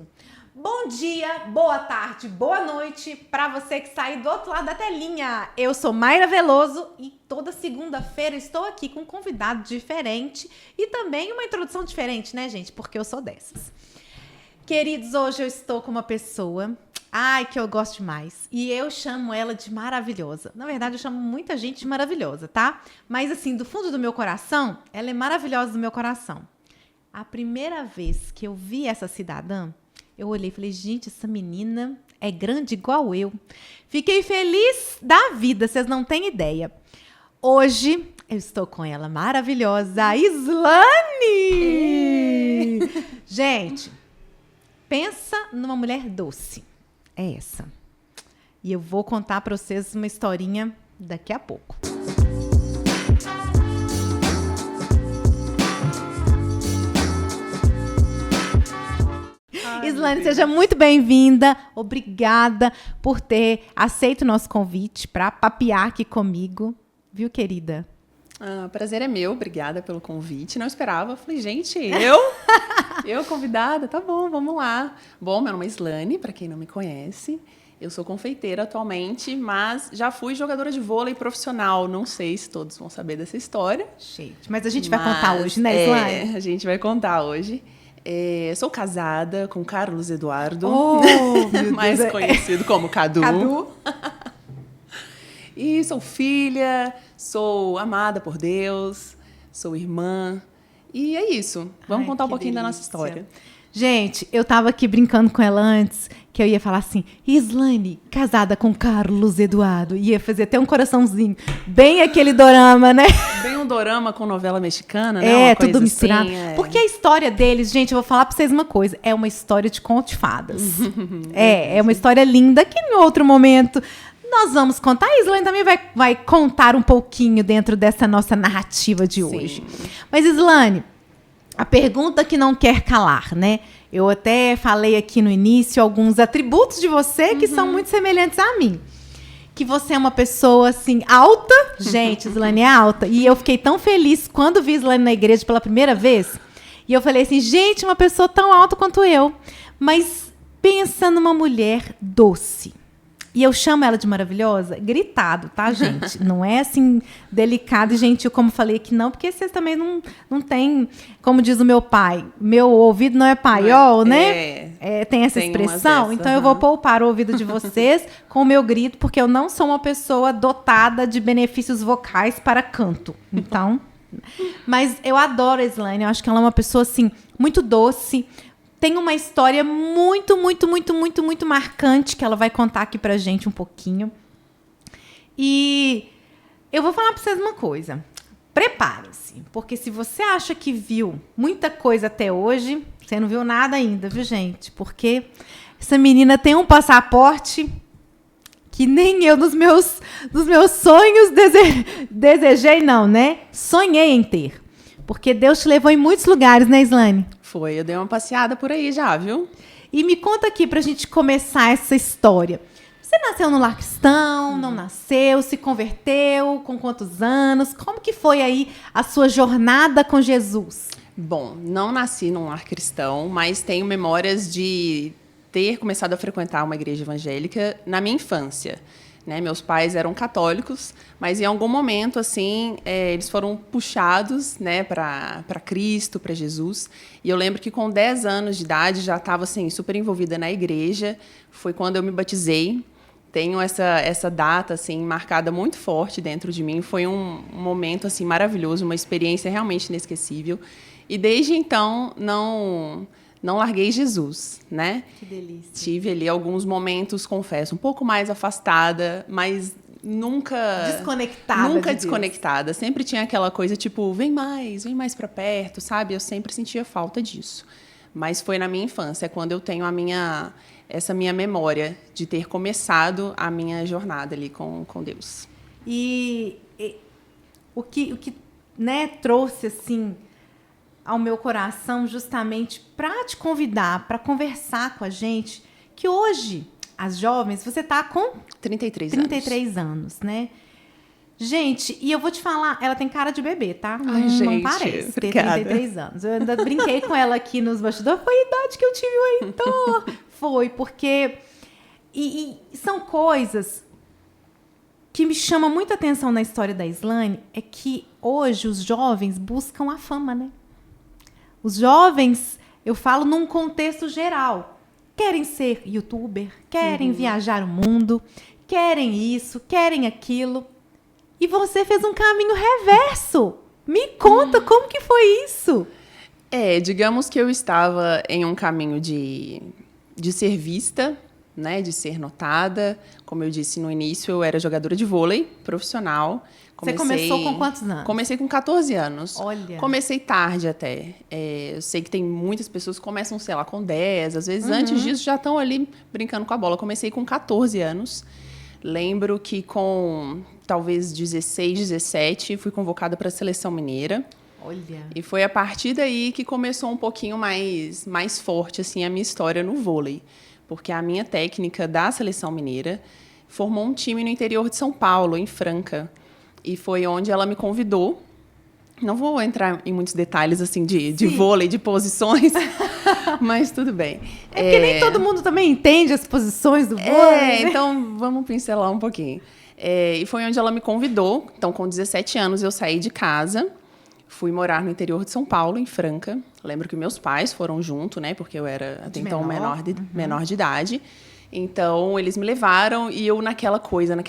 isso. Bom dia, boa tarde, boa noite para você que sai do outro lado da telinha. Eu sou Mayra Veloso e toda segunda-feira estou aqui com um convidado diferente e também uma introdução diferente, né, gente? Porque eu sou dessas. Queridos, hoje eu estou com uma pessoa, que eu gosto demais. E eu chamo ela de maravilhosa. Na verdade, eu chamo muita gente de maravilhosa, tá? Mas assim, do fundo do meu coração, ela é maravilhosa do meu coração. A primeira vez que eu vi essa cidadã, eu olhei e falei, gente, essa menina é grande igual eu. Fiquei feliz da vida, vocês não têm ideia. Hoje, eu estou com ela maravilhosa, Islane! Gente, pensa numa mulher doce. É essa. E eu vou contar para vocês uma historinha daqui a pouco. Islane, seja muito bem-vinda. Obrigada por ter aceito o nosso convite para papear aqui comigo. Viu, querida? Prazer é meu. Obrigada pelo convite. Não esperava. Falei, gente, eu convidada? Tá bom, vamos lá. Bom, meu nome é Islane, para quem não me conhece. Eu sou confeiteira atualmente, mas já fui jogadora de vôlei profissional. Não sei se todos vão saber dessa história. Gente, mas a gente vai contar hoje, né, Islane? A gente vai contar hoje. Sou casada com Carlos Eduardo, mais conhecido como Cadu. E sou filha, sou amada por Deus, sou irmã. E é isso. Vamos contar um pouquinho da nossa história. Gente, eu tava aqui brincando com ela antes, que eu ia falar assim, Islane, casada com Carlos Eduardo. Ia fazer até um coraçãozinho. Bem aquele dorama, né? Bem um dorama com novela mexicana, né? Uma tudo misturado. Assim, Porque a história deles, gente, eu vou falar pra vocês uma coisa. É uma história de conto de fadas. É uma história linda que em outro momento nós vamos contar. A Islane também vai contar um pouquinho dentro dessa nossa narrativa de hoje. Mas, Islane, a pergunta que não quer calar, né? Eu até falei aqui no início alguns atributos de você que são muito semelhantes a mim. Que você é uma pessoa, assim, alta. Gente, Islane é alta. E eu fiquei tão feliz quando vi Islane na igreja pela primeira vez. E eu falei assim, gente, uma pessoa tão alta quanto eu. Mas pensa numa mulher doce. E eu chamo ela de maravilhosa, gritado, tá, gente? Não é assim, delicado e gentil, como falei aqui, não, porque vocês também não têm, como diz o meu pai, meu ouvido não é paiol, né? Tem essa expressão. Então, eu vou poupar o ouvido de vocês com o meu grito, porque eu não sou uma pessoa dotada de benefícios vocais para canto. Então, mas eu adoro a Islane, eu acho que ela é uma pessoa, assim, muito doce. Tem uma história muito marcante que ela vai contar aqui pra gente um pouquinho. E eu vou falar pra vocês uma coisa. Preparem-se, porque se você acha que viu muita coisa até hoje, você não viu nada ainda, viu, gente? Porque essa menina tem um passaporte que nem eu, nos meus sonhos, desejei não, né? Sonhei em ter. Porque Deus te levou em muitos lugares, né, Islane? Foi, eu dei uma passeada por aí já, viu? E me conta aqui pra gente começar essa história. Você nasceu no lar cristão, não nasceu, se converteu, com quantos anos? Como que foi aí a sua jornada com Jesus? Bom, não nasci num lar cristão, mas tenho memórias de ter começado a frequentar uma igreja evangélica na minha infância. Né? Meus pais eram católicos, mas em algum momento assim eles foram puxados, né, para Cristo, para Jesus. E eu lembro que com 10 anos de idade já estava assim, super envolvida na igreja. Foi quando eu me batizei. Tenho essa data assim, marcada muito forte dentro de mim. Foi um momento assim, maravilhoso, uma experiência realmente inesquecível. E desde então não larguei Jesus, né? Que delícia. Tive ali alguns momentos, confesso, um pouco mais afastada, mas nunca desconectada. Sempre tinha aquela coisa tipo, vem mais para perto, sabe? Eu sempre sentia falta disso. Mas foi na minha infância, quando eu tenho essa minha memória de ter começado a minha jornada ali com Deus. E o que né, trouxe assim ao meu coração justamente para te convidar, para conversar com a gente, que hoje, as jovens, você está com 33 anos, né? Gente, e eu vou te falar, ela tem cara de bebê, tá? Ai, gente, não parece ter obrigada. 33 anos. Eu ainda brinquei com ela aqui nos bastidores. Foi a idade que eu tive o Heitor. Foi, porque... E são coisas que me chamam muita atenção na história da Islane, é que hoje os jovens buscam a fama, né? Os jovens, eu falo num contexto geral, querem ser youtuber, querem viajar o mundo, querem isso, querem aquilo. E você fez um caminho reverso. Me conta como que foi isso. Digamos que eu estava em um caminho de ser vista, né, de ser notada. Como eu disse no início, eu era jogadora de vôlei profissional. Você começou com quantos anos? Comecei com 14 anos. Olha. Comecei tarde até. Eu sei que tem muitas pessoas que começam, sei lá, com 10. Às vezes, antes disso, já estão ali brincando com a bola. Comecei com 14 anos. Lembro que com talvez 16, 17, fui convocada para a Seleção Mineira. Olha. E foi a partir daí que começou um pouquinho mais forte assim, a minha história no vôlei. Porque a minha técnica da Seleção Mineira formou um time no interior de São Paulo, em Franca. E foi onde ela me convidou. Não vou entrar em muitos detalhes assim de vôlei, de posições, mas tudo bem. Porque nem todo mundo também entende as posições do vôlei. Né? Então vamos pincelar um pouquinho. E foi onde ela me convidou. Então, com 17 anos, eu saí de casa, fui morar no interior de São Paulo, em Franca. Lembro que meus pais foram junto, né? Porque eu era até então menor de idade. Então, eles me levaram e eu naquela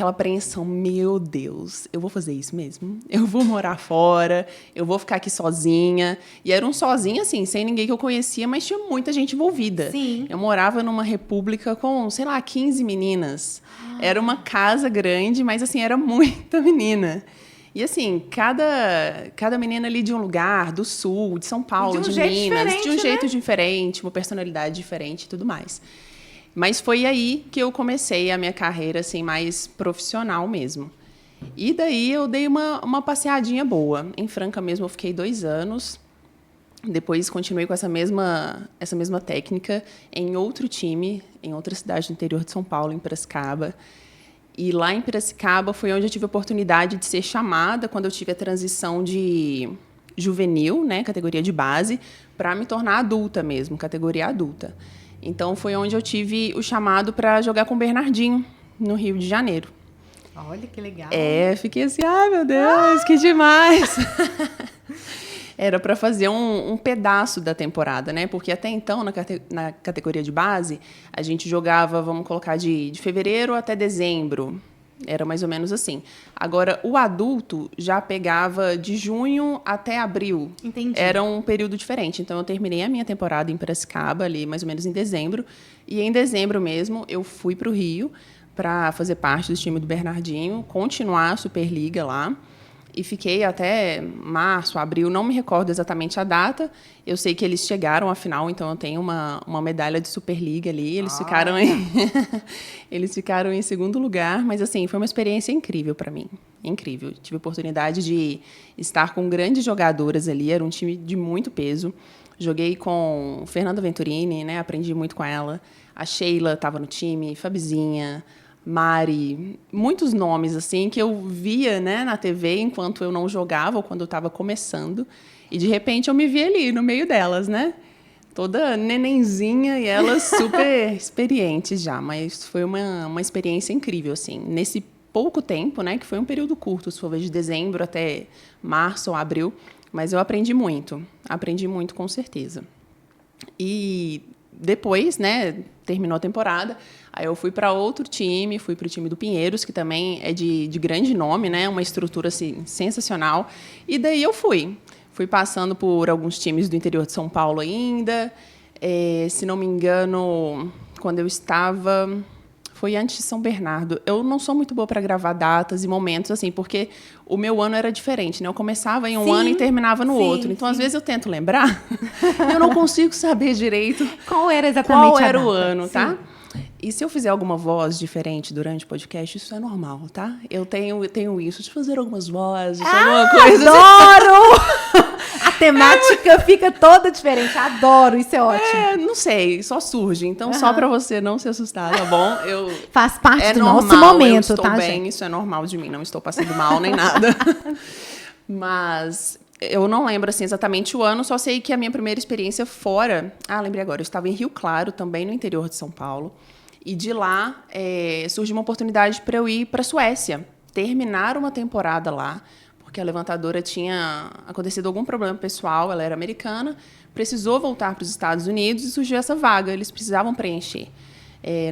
apreensão, meu Deus, eu vou fazer isso mesmo? Eu vou morar fora, eu vou ficar aqui sozinha. E era um sozinha, assim, sem ninguém que eu conhecia, mas tinha muita gente envolvida. Sim. Eu morava numa república com, sei lá, 15 meninas. Era uma casa grande, mas, assim, era muita menina. E, assim, cada menina ali de um lugar, do sul, de São Paulo, de Minas, de um jeito diferente, uma personalidade diferente e tudo mais. Mas foi aí que eu comecei a minha carreira assim, mais profissional mesmo. E daí eu dei uma passeadinha boa. Em Franca mesmo eu fiquei 2 anos. Depois continuei com essa mesma técnica em outro time, em outra cidade do interior de São Paulo, em Piracicaba. E lá em Piracicaba foi onde eu tive a oportunidade de ser chamada quando eu tive a transição de juvenil, né, categoria de base, para me tornar adulta mesmo, categoria adulta. Então, foi onde eu tive o chamado para jogar com o Bernardinho, no Rio de Janeiro. Olha, que legal. Fiquei assim, ai, meu Deus, que demais. Era para fazer um pedaço da temporada, né? Porque até então, na categoria de base, a gente jogava, vamos colocar, de fevereiro até dezembro. Era mais ou menos assim. Agora, o adulto já pegava de junho até abril. Entendi. Era um período diferente. Então, eu terminei a minha temporada em Piracicaba, ali mais ou menos em dezembro. E em dezembro mesmo, eu fui para o Rio para fazer parte do time do Bernardinho, continuar a Superliga lá. E fiquei até março, abril, não me recordo exatamente a data. Eu sei que eles chegaram à final, então eu tenho uma medalha de Superliga ali. Eles ficaram em segundo lugar, mas assim, foi uma experiência incrível para mim. Incrível. Tive a oportunidade de estar com grandes jogadoras ali, era um time de muito peso. Joguei com Fernanda Venturini, né? Aprendi muito com ela. A Sheila estava no time, Fabizinha, Mari, muitos nomes assim que eu via, né, na TV enquanto eu não jogava ou quando eu estava começando, e de repente eu me vi ali no meio delas, né, toda nenenzinha e elas super experientes já, mas foi uma experiência incrível assim, nesse pouco tempo, né, que foi um período curto, se for ver de dezembro até março ou abril, mas eu aprendi muito com certeza. E depois, né, terminou a temporada, aí eu fui para outro time, fui para o time do Pinheiros, que também é de grande nome, né, uma estrutura assim, sensacional. E daí eu fui passando por alguns times do interior de São Paulo ainda. Se não me engano, quando eu estava... Foi antes de São Bernardo. Eu não sou muito boa para gravar datas e momentos, assim, porque o meu ano era diferente, né? Eu começava em um ano e terminava no outro. Então, às vezes, eu tento lembrar, eu não consigo saber direito qual era exatamente o ano, tá? E se eu fizer alguma voz diferente durante o podcast, isso é normal, tá? Eu tenho isso de fazer algumas vozes, alguma coisa. Adoro! temática fica toda diferente. Adoro, isso é ótimo. Não sei, só surge. Então, só pra você não se assustar, tá bom? Faz parte do normal, nosso momento, eu estou tá, bem, gente? isso é normal de mim, não estou passando mal nem nada. Mas eu não lembro assim, exatamente o ano, só sei que a minha primeira experiência fora... lembrei agora, eu estava em Rio Claro, também no interior de São Paulo. E de lá surgiu uma oportunidade para eu ir para a Suécia, terminar uma temporada lá, porque a levantadora tinha acontecido algum problema pessoal, ela era americana, precisou voltar para os Estados Unidos e surgiu essa vaga, eles precisavam preencher.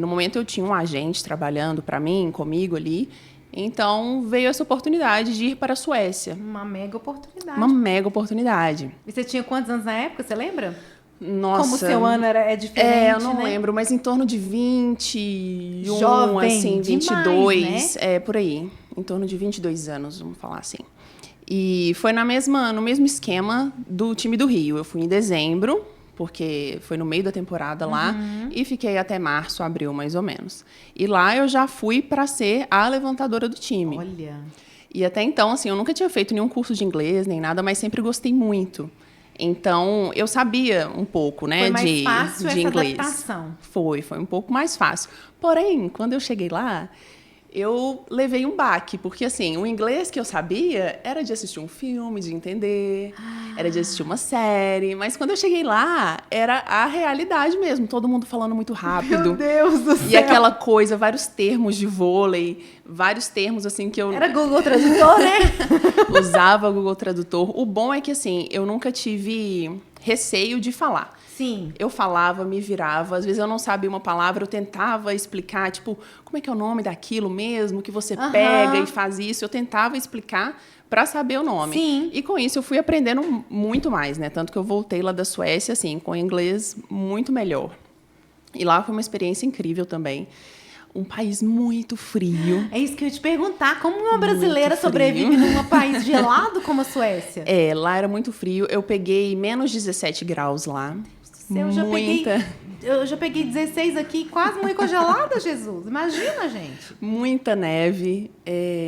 No momento eu tinha um agente trabalhando para mim, comigo ali, então veio essa oportunidade de ir para a Suécia. Uma mega oportunidade. Uma mega oportunidade. E você tinha quantos anos na época, você lembra? Nossa. Como o seu ano é diferente, eu não lembro, mas em torno de 21, jovem, assim, 22, demais, né? Por aí. Em torno de 22 anos, vamos falar assim. E foi no mesmo esquema do time do Rio. Eu fui em dezembro, porque foi no meio da temporada lá, e fiquei até março, abril, mais ou menos. E lá eu já fui para ser a levantadora do time. Olha. E até então, assim, eu nunca tinha feito nenhum curso de inglês, nem nada, mas sempre gostei muito. Então, eu sabia um pouco, né, foi mais fácil de essa inglês. Adaptação. Foi um pouco mais fácil. Porém, quando eu cheguei lá, eu levei um baque, porque assim, o inglês que eu sabia era de assistir um filme, de entender, era de assistir uma série, mas quando eu cheguei lá, era a realidade mesmo, todo mundo falando muito rápido. Meu Deus do céu! E aquela coisa, vários termos de vôlei, vários termos assim que eu... Era Google Tradutor, né? Usava Google Tradutor. O bom é que assim, eu nunca tive receio de falar. Sim. Eu falava, me virava. Às vezes eu não sabia uma palavra, eu tentava explicar, tipo, como é que é o nome daquilo mesmo, que você pega e faz isso. Eu tentava explicar para saber o nome. Sim. E com isso eu fui aprendendo muito mais, né? Tanto que eu voltei lá da Suécia, assim, com inglês muito melhor. E lá foi uma experiência incrível também. Um país muito frio. É isso que eu ia te perguntar. Como uma brasileira sobrevive num país gelado como a Suécia? Lá era muito frio. Eu peguei menos 17 graus lá. Eu já peguei 16 aqui, quase muito congelada, Jesus. Imagina, gente. Muita neve,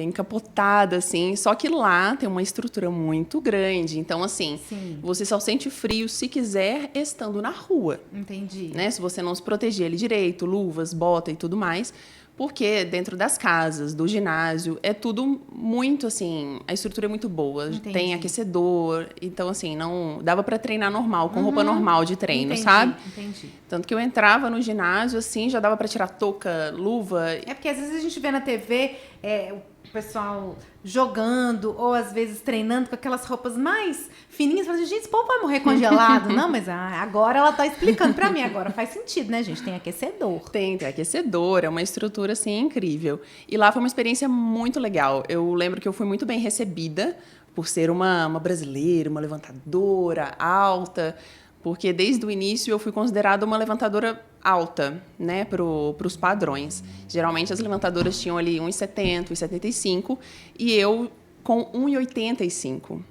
encapotada, assim. Só que lá tem uma estrutura muito grande. Então, assim, você só sente frio se quiser estando na rua. Entendi. Né? Se você não se proteger ele direito, luvas, bota e tudo mais. Porque dentro das casas, do ginásio, é tudo muito, assim, a estrutura é muito boa. Entendi. Tem aquecedor, então, assim, não dava para treinar normal, com roupa normal de treino, sabe? Entendi. Tanto que eu entrava no ginásio, assim, já dava para tirar touca, luva. É porque às vezes a gente vê na TV o pessoal jogando ou às vezes treinando com aquelas roupas mais fininhas. Fala, gente, esse povo vai morrer congelado. Não, mas agora ela tá explicando para mim. Agora faz sentido, né, gente? Tem aquecedor. Tem aquecedor, é uma estrutura, assim, incrível. E lá foi uma experiência muito legal. Eu lembro que eu fui muito bem recebida por ser uma brasileira, uma levantadora alta, porque desde o início eu fui considerada uma levantadora alta, né, para os padrões. Geralmente as levantadoras tinham ali 1,70, 1,75 e eu com 1,85.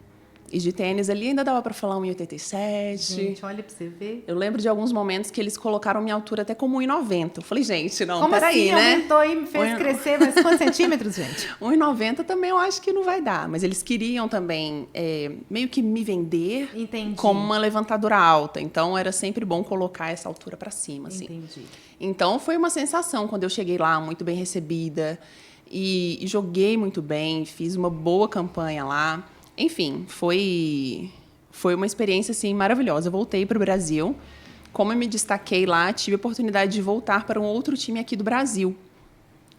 E de tênis ali ainda dava para falar 1,87. Gente, olha para você ver. Eu lembro de alguns momentos que eles colocaram minha altura até como 1,90. Eu falei, gente, não, como peraí, assim? né? Aumentou e me fez crescer mais quantos centímetros, gente? 1,90 também eu acho que não vai dar. Mas eles queriam também meio que me vender como uma levantadora alta. Então, era sempre bom colocar essa altura para cima, assim. Entendi. Então, foi uma sensação quando eu cheguei lá, muito bem recebida. E joguei muito bem, fiz uma boa campanha lá. Enfim, foi uma experiência assim, maravilhosa. Eu voltei para o Brasil. Como eu me destaquei lá, tive a oportunidade de voltar para um outro time aqui do Brasil,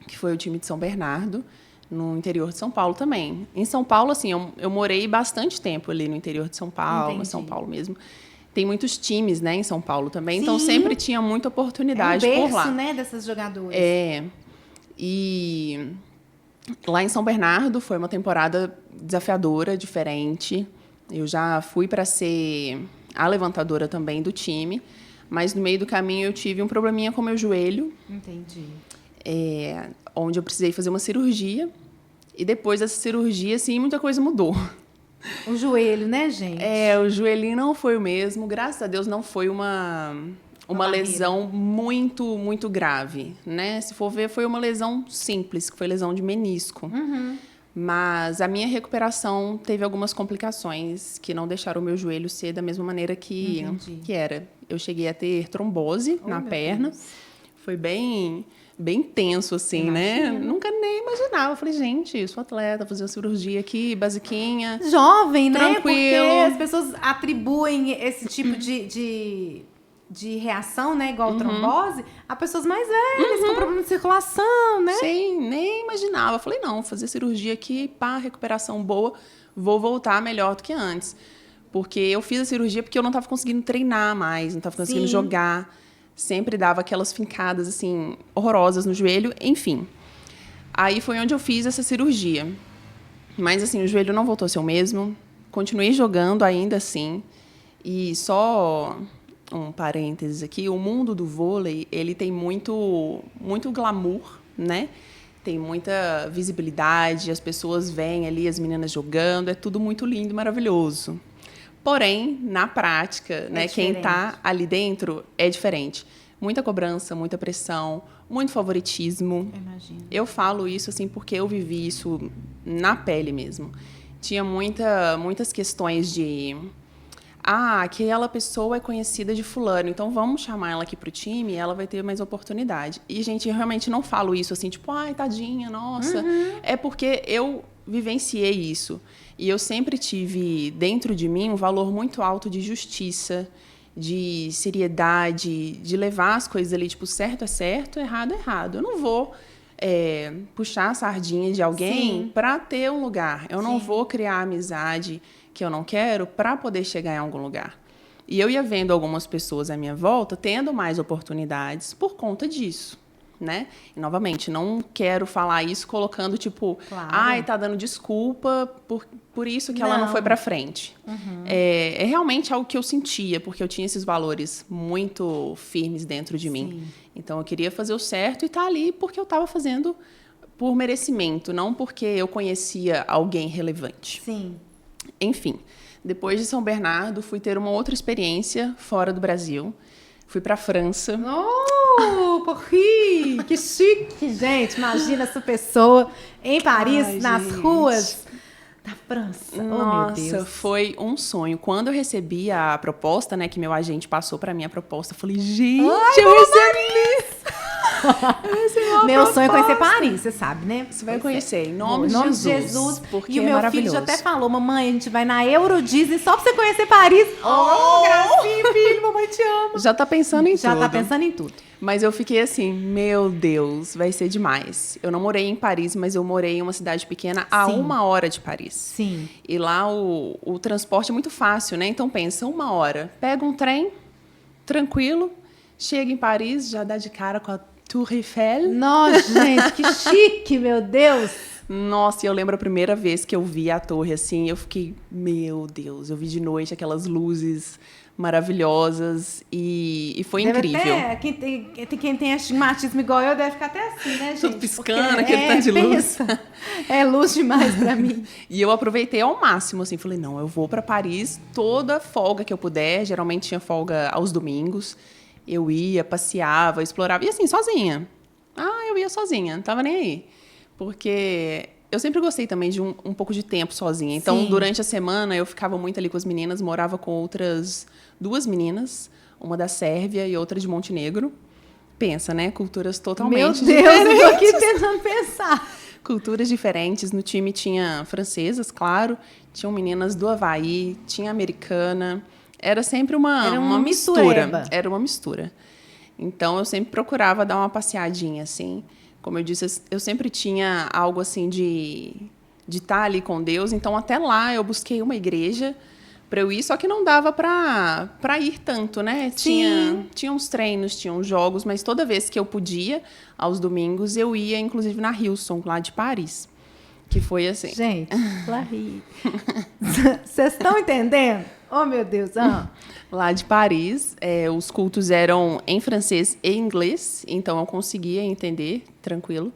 que foi o time de São Bernardo, no interior de São Paulo também. Em São Paulo, assim, eu morei bastante tempo ali no interior de São Paulo, Entendi. São Paulo mesmo. Tem muitos times, né, em São Paulo também, então sempre tinha muita oportunidade berço, por lá. né, dessas jogadoras. E lá em São Bernardo foi uma temporada desafiadora, diferente. Eu já fui para ser a levantadora também do time, mas no meio do caminho eu tive um probleminha com o meu joelho. Entendi. Onde eu precisei fazer uma cirurgia. E depois dessa cirurgia, assim, muita coisa mudou. O joelho, né, gente? O joelhinho não foi o mesmo. Graças a Deus não foi uma lesão muito, muito grave, né? Se for ver, foi uma lesão simples, que foi lesão de menisco. Mas a minha recuperação teve algumas complicações que não deixaram o meu joelho ser da mesma maneira que era. Eu cheguei a ter trombose na perna. Deus. Foi bem tenso, assim, né? Nunca nem imaginava. Eu falei, gente, sou atleta, vou fazer uma cirurgia aqui, basiquinha. Jovem, né? Tranquilo. Porque as pessoas atribuem esse tipo de reação, né? Igual trombose, a pessoas mais velhas, com problema de circulação, né? Sim, nem imaginava. Eu falei, não, vou fazer cirurgia aqui, pá, recuperação boa, vou voltar melhor do que antes. Porque eu fiz a cirurgia porque eu não estava conseguindo treinar mais, não estava conseguindo jogar. Sempre dava aquelas fincadas, assim, horrorosas no joelho, enfim. Aí foi onde eu fiz essa cirurgia. Mas, assim, o joelho não voltou a ser o mesmo. Continuei jogando ainda assim. E só um parênteses aqui, o mundo do vôlei, ele tem muito glamour, né? Tem muita visibilidade, as pessoas veem ali as meninas jogando, é tudo muito lindo e maravilhoso. Porém, na prática, né, quem está ali dentro é diferente. Muita cobrança, muita pressão, muito favoritismo. Imagino. Eu falo isso assim porque eu vivi isso na pele mesmo. Tinha muitas questões de... aquela pessoa é conhecida de fulano, então vamos chamar ela aqui pro time e ela vai ter mais oportunidade. E, gente, eu realmente não falo isso assim, tipo, ai, tadinha, nossa. É porque eu vivenciei isso. E eu sempre tive dentro de mim um valor muito alto de justiça, de seriedade, de levar as coisas ali, tipo, certo é certo, errado é errado. Eu não vou puxar a sardinha de alguém para ter um lugar. Eu não vou criar amizade que eu não quero para poder chegar em algum lugar. E eu ia vendo algumas pessoas à minha volta tendo mais oportunidades por conta disso. Né? E, novamente, não quero falar isso colocando, tipo, tá dando desculpa por isso que ela não foi pra frente. É realmente algo que eu sentia, porque eu tinha esses valores muito firmes dentro de mim. Então, eu queria fazer o certo e estar ali porque eu estava fazendo por merecimento, não porque eu conhecia alguém relevante. Sim. Enfim, depois de São Bernardo, fui ter uma outra experiência fora do Brasil. Fui pra França. Oh, Paris! Que chique, gente. Imagina essa pessoa em Paris, nas ruas da França. Nossa, oh, meu Deus. Foi um sonho. Quando eu recebi a proposta, né, que meu agente passou pra mim a proposta, eu falei, gente, eu recebi! Meu sonho é conhecer Paris, você sabe, né? Você vai conhecer, em nome de Jesus. Porque e o meu filho já até falou, mamãe, a gente vai na Euro Disney só pra você conhecer Paris. Oh, gracinha, filho, mamãe te ama. Já tá pensando em tudo. Já tá pensando em tudo. Mas eu fiquei assim, meu Deus, vai ser demais. Eu não morei em Paris, mas eu morei em uma cidade pequena a 1 hora de Paris. Sim. E lá o transporte é muito fácil, né? Então pensa, 1 hora, pega um trem, tranquilo, chega em Paris, já dá de cara com a Tour Eiffel. Nossa, gente, que chique, meu Deus. Nossa, e eu lembro a primeira vez que eu vi a torre, assim, eu fiquei, meu Deus, eu vi de noite aquelas luzes maravilhosas e foi incrível. Até, quem tem astigmatismo igual eu deve ficar até assim, né, gente? Tudo piscando, aquele tanto de luz. É luz demais pra mim. E eu aproveitei ao máximo, assim, falei, não, eu vou pra Paris toda folga que eu puder, geralmente tinha folga aos domingos, eu ia, passeava, explorava, e assim, sozinha. Eu ia sozinha, não tava nem aí. Porque eu sempre gostei também de um pouco de tempo sozinha. Então, durante a semana, eu ficava muito ali com as meninas, morava com outras 2 meninas, uma da Sérvia e outra de Montenegro. Pensa, né? Culturas totalmente diferentes. Meu Deus, eu tô aqui tentando pensar. Culturas diferentes. No time tinha francesas, claro. Tinham meninas do Havaí, tinha americana. Era sempre uma mistura. Era uma mistura. Então, eu sempre procurava dar uma passeadinha, assim. Como eu disse, eu sempre tinha algo assim de estar ali com Deus. Então, até lá, eu busquei uma igreja para eu ir, só que não dava para ir tanto, né? Tinha uns treinos, tinha uns jogos, mas toda vez que eu podia, aos domingos, eu ia, inclusive, na Hillsong, lá de Paris. Que foi assim. Gente, Larry. Vocês estão entendendo? Oh, meu Deus. Lá de Paris, os cultos eram em francês e inglês, então eu conseguia entender, tranquilo.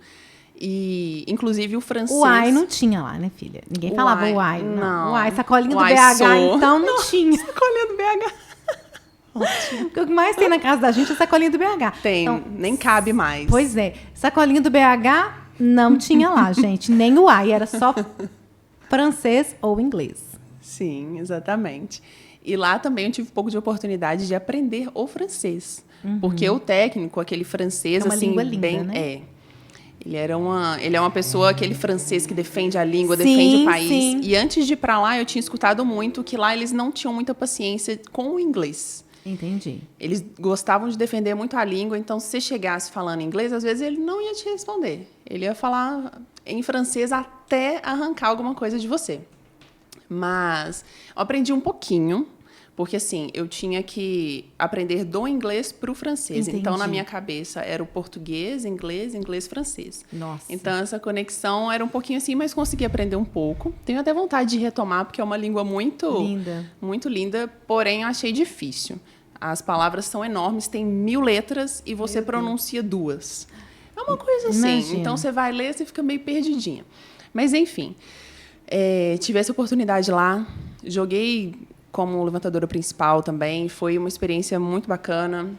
E, inclusive, o francês... O ai não tinha lá, né, filha? Ninguém falava o ai. Não. O ai, sacolinha do ai BH, então não tinha. Sacolinha do BH. O que mais tem na casa da gente é sacolinha do BH. Tem, então, nem cabe mais. Pois é. Sacolinha do BH, Não tinha lá, gente, nem o A, era só francês ou inglês. Sim, exatamente. E lá também eu tive um pouco de oportunidade de aprender o francês. Porque o técnico, aquele francês, É uma assim, língua linda, bem. né? Ele é uma pessoa, aquele francês que defende a língua, Sim, defende o país. sim. E antes de ir para lá, eu tinha escutado muito que lá eles não tinham muita paciência com o inglês. Entendi. Eles gostavam de defender muito a língua, então se você chegasse falando inglês, às vezes ele não ia te responder. Ele ia falar em francês até arrancar alguma coisa de você. Mas eu aprendi um pouquinho, porque assim, eu tinha que aprender do inglês para o francês. Entendi. Então, na minha cabeça, era o português, inglês, francês. Nossa. Então, essa conexão era um pouquinho assim, mas consegui aprender um pouco. Tenho até vontade de retomar, porque é uma língua muito linda, porém eu achei difícil. As palavras são enormes, tem 1000 letras e você pronuncia 2. É uma coisa assim. Imagina. Então, você vai ler, você fica meio perdidinha. Mas, enfim, tive essa oportunidade lá, joguei como levantadora principal também. Foi uma experiência muito bacana.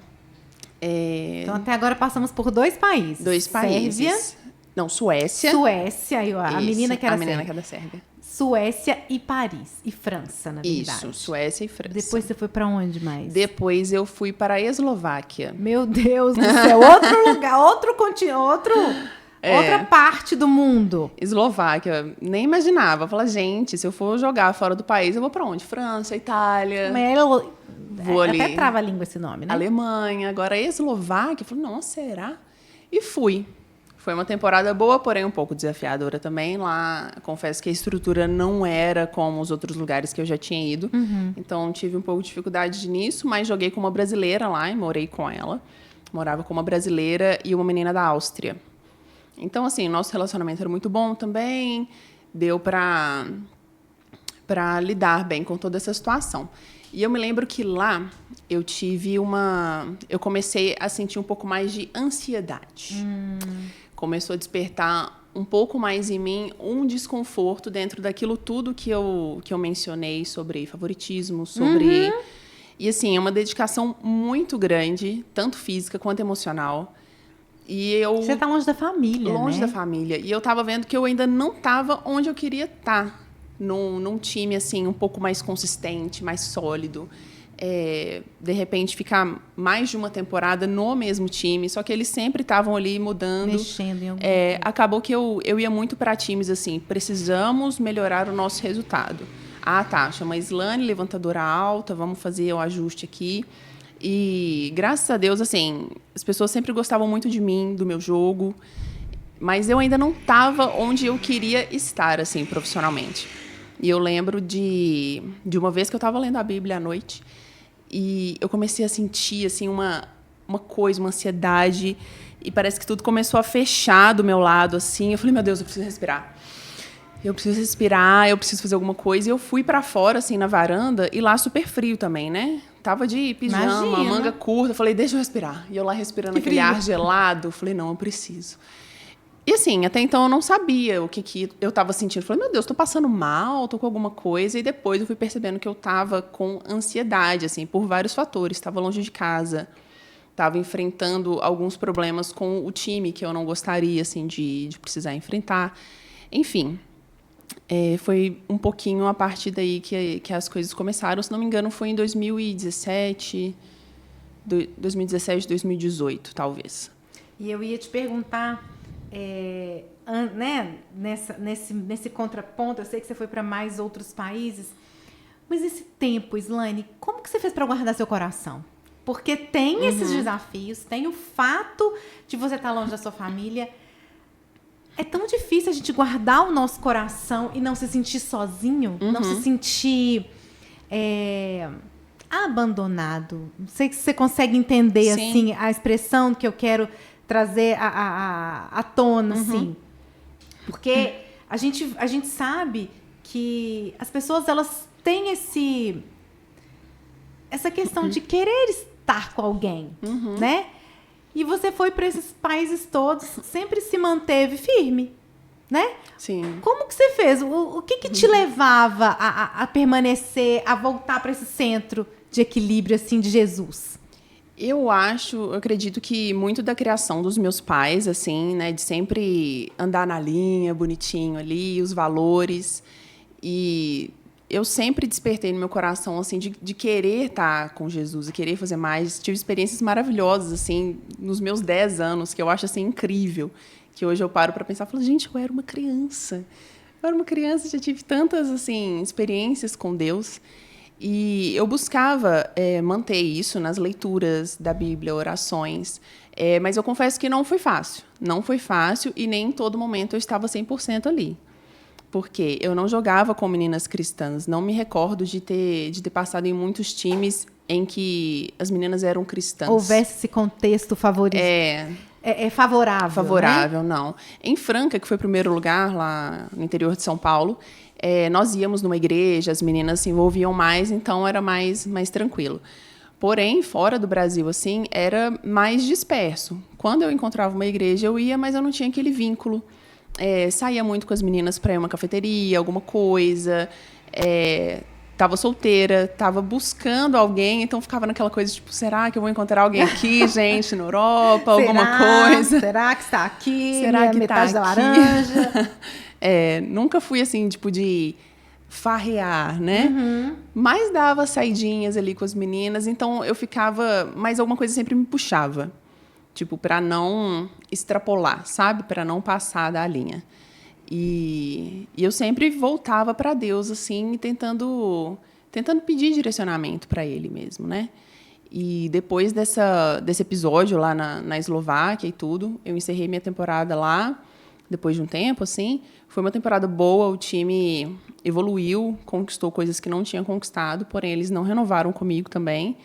Então, até agora passamos por 2 países. 2 países. Sérvia. Não, Suécia. Suécia, a Isso, menina que era a menina Sérvia. que era da Sérvia. Suécia e Paris. E França, na verdade. Isso, Suécia e França. Depois você foi para onde mais? Depois eu fui para a Eslováquia. Meu Deus do céu. Outro lugar, outro continente, outra parte do mundo. Eslováquia, nem imaginava. Falei, gente, se eu for jogar fora do país, eu vou para onde? França, Itália. Vou ali. Até trava a língua esse nome, né? Alemanha, agora Eslováquia. Eu falei, nossa, será? E fui. Foi uma temporada boa, porém um pouco desafiadora também. Lá, confesso que a estrutura não era como os outros lugares que eu já tinha ido. Então, tive um pouco de dificuldade nisso, mas joguei com uma brasileira lá e morei com ela. Morava com uma brasileira e uma menina da Áustria. Então, assim, nosso relacionamento era muito bom também. Deu para lidar bem com toda essa situação. E eu me lembro que lá eu eu comecei a sentir um pouco mais de ansiedade. Começou a despertar um pouco mais em mim um desconforto dentro daquilo tudo que eu mencionei sobre favoritismo, sobre... E, assim, é uma dedicação muito grande, tanto física quanto emocional. E Você tá longe da família, longe né? da família. E eu estava vendo que eu ainda não estava onde eu queria estar. Num time, assim, um pouco mais consistente, mais sólido. De repente, ficar mais de uma temporada no mesmo time. Só que eles sempre estavam ali mudando. Mexendo em alguma coisa. Acabou que eu ia muito para times, assim, precisamos melhorar o nosso resultado. Ah, tá, chama a Islane, levantadora alta, vamos fazer o ajuste aqui. E, graças a Deus, assim, as pessoas sempre gostavam muito de mim, do meu jogo. Mas eu ainda não estava onde eu queria estar, assim, profissionalmente. E eu lembro de uma vez que eu estava lendo a Bíblia à noite e eu comecei a sentir, assim, uma coisa, uma ansiedade, e parece que tudo começou a fechar do meu lado, assim. Eu falei, meu Deus, eu preciso respirar. Eu preciso respirar, eu preciso fazer alguma coisa. E eu fui para fora, assim, na varanda, e lá super frio também, né? Tava de pijama, Imagina. manga curta. Eu falei, deixa eu respirar. E eu lá respirando aquele ar gelado. Eu falei, não, eu preciso. E assim, até então eu não sabia o que eu estava sentindo. Eu falei, meu Deus, estou passando mal, estou com alguma coisa. E depois eu fui percebendo que eu estava com ansiedade, assim, por vários fatores. Estava longe de casa, estava enfrentando alguns problemas com o time que eu não gostaria, assim, de precisar enfrentar. Enfim, foi um pouquinho a partir daí que as coisas começaram. Se não me engano, foi em 2017, 2018, talvez. E eu ia te perguntar... né, nesse contraponto, eu sei que você foi para mais outros países, mas esse tempo, Islane, como que você fez para guardar seu coração? Porque tem esses desafios, tem o fato de você estar longe da sua família. É tão difícil a gente guardar o nosso coração e não se sentir sozinho, não se sentir abandonado. Não sei se você consegue entender assim, a expressão que eu quero trazer à tona, assim. Porque a gente sabe que as pessoas, elas têm essa questão de querer estar com alguém, né? E você foi para esses países todos, sempre se manteve firme, né? Sim. Como que você fez? O que te levava a permanecer, a voltar para esse centro de equilíbrio, assim, de Jesus? Eu acredito que muito da criação dos meus pais, assim, né, de sempre andar na linha, bonitinho ali, os valores. E eu sempre despertei no meu coração, assim, de querer estar com Jesus e querer fazer mais. Tive experiências maravilhosas, assim, nos meus 10 anos, que eu acho, assim, incrível. Que hoje eu paro para pensar, falo, gente, eu era uma criança. Eu era uma criança, já tive tantas, assim, experiências com Deus. E eu buscava manter isso nas leituras da Bíblia, orações. Mas eu confesso que não foi fácil. Não foi fácil e nem em todo momento eu estava 100% ali. Porque eu não jogava com meninas cristãs. Não me recordo de ter passado em muitos times em que as meninas eram cristãs. Houvesse esse contexto favorito. É favorável, favorável, né? não. Em Franca, que foi o primeiro lugar, lá no interior de São Paulo, nós íamos numa igreja, as meninas se envolviam mais, então era mais tranquilo. Porém, fora do Brasil, assim, era mais disperso. Quando eu encontrava uma igreja, eu ia, mas eu não tinha aquele vínculo. Saía muito com as meninas para ir a uma cafeteria, alguma coisa. Tava solteira, tava buscando alguém, então ficava naquela coisa, tipo, será que eu vou encontrar alguém aqui, gente, na Europa, alguma coisa? Será que está aqui? Será que metade tá da aqui? laranja? Nunca fui assim, tipo, de farrear, né? Uhum. Mas dava saidinhas ali com as meninas, então eu ficava, mas alguma coisa sempre me puxava, tipo, para não extrapolar, sabe? Para não passar da linha. E eu sempre voltava para Deus, assim, tentando pedir direcionamento para Ele mesmo, né? E depois desse episódio lá na Eslováquia e tudo, eu encerrei minha temporada lá, depois de um tempo, assim. Foi uma temporada boa, o time evoluiu, conquistou coisas que não tinha conquistado, porém eles não renovaram comigo também.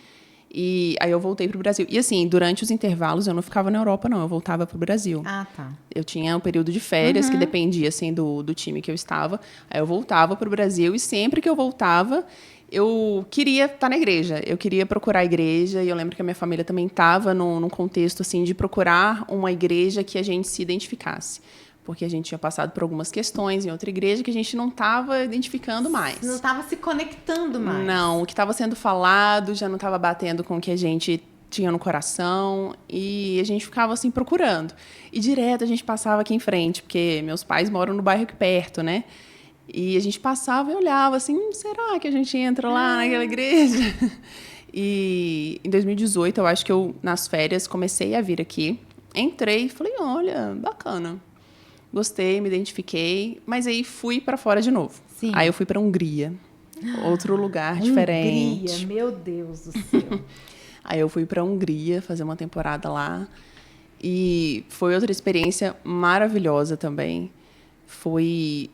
E aí eu voltei para o Brasil. E assim, durante os intervalos eu não ficava na Europa, não. Eu voltava para o Brasil. Ah, tá. Eu tinha um período de férias que dependia assim do time que eu estava. Aí eu voltava para o Brasil e sempre que eu voltava, eu queria estar na igreja. Eu queria procurar a igreja. E eu lembro que a minha família também estava num contexto assim de procurar uma igreja que a gente se identificasse. Porque a gente tinha passado por algumas questões em outra igreja que a gente não estava identificando mais. Não estava se conectando mais. Não, o que estava sendo falado já não estava batendo com o que a gente tinha no coração. E a gente ficava assim procurando. E direto a gente passava aqui em frente, porque meus pais moram no bairro aqui perto, né? E a gente passava e olhava assim, será que a gente entra lá naquela igreja? E em 2018, eu acho que eu, nas férias, comecei a vir aqui. Entrei e falei, olha, bacana. Gostei, me identifiquei, mas aí fui para fora de novo. Sim. Aí eu fui para Hungria, outro lugar diferente. Hungria, meu Deus do céu. Aí eu fui para Hungria fazer uma temporada lá e foi outra experiência maravilhosa também. Foi,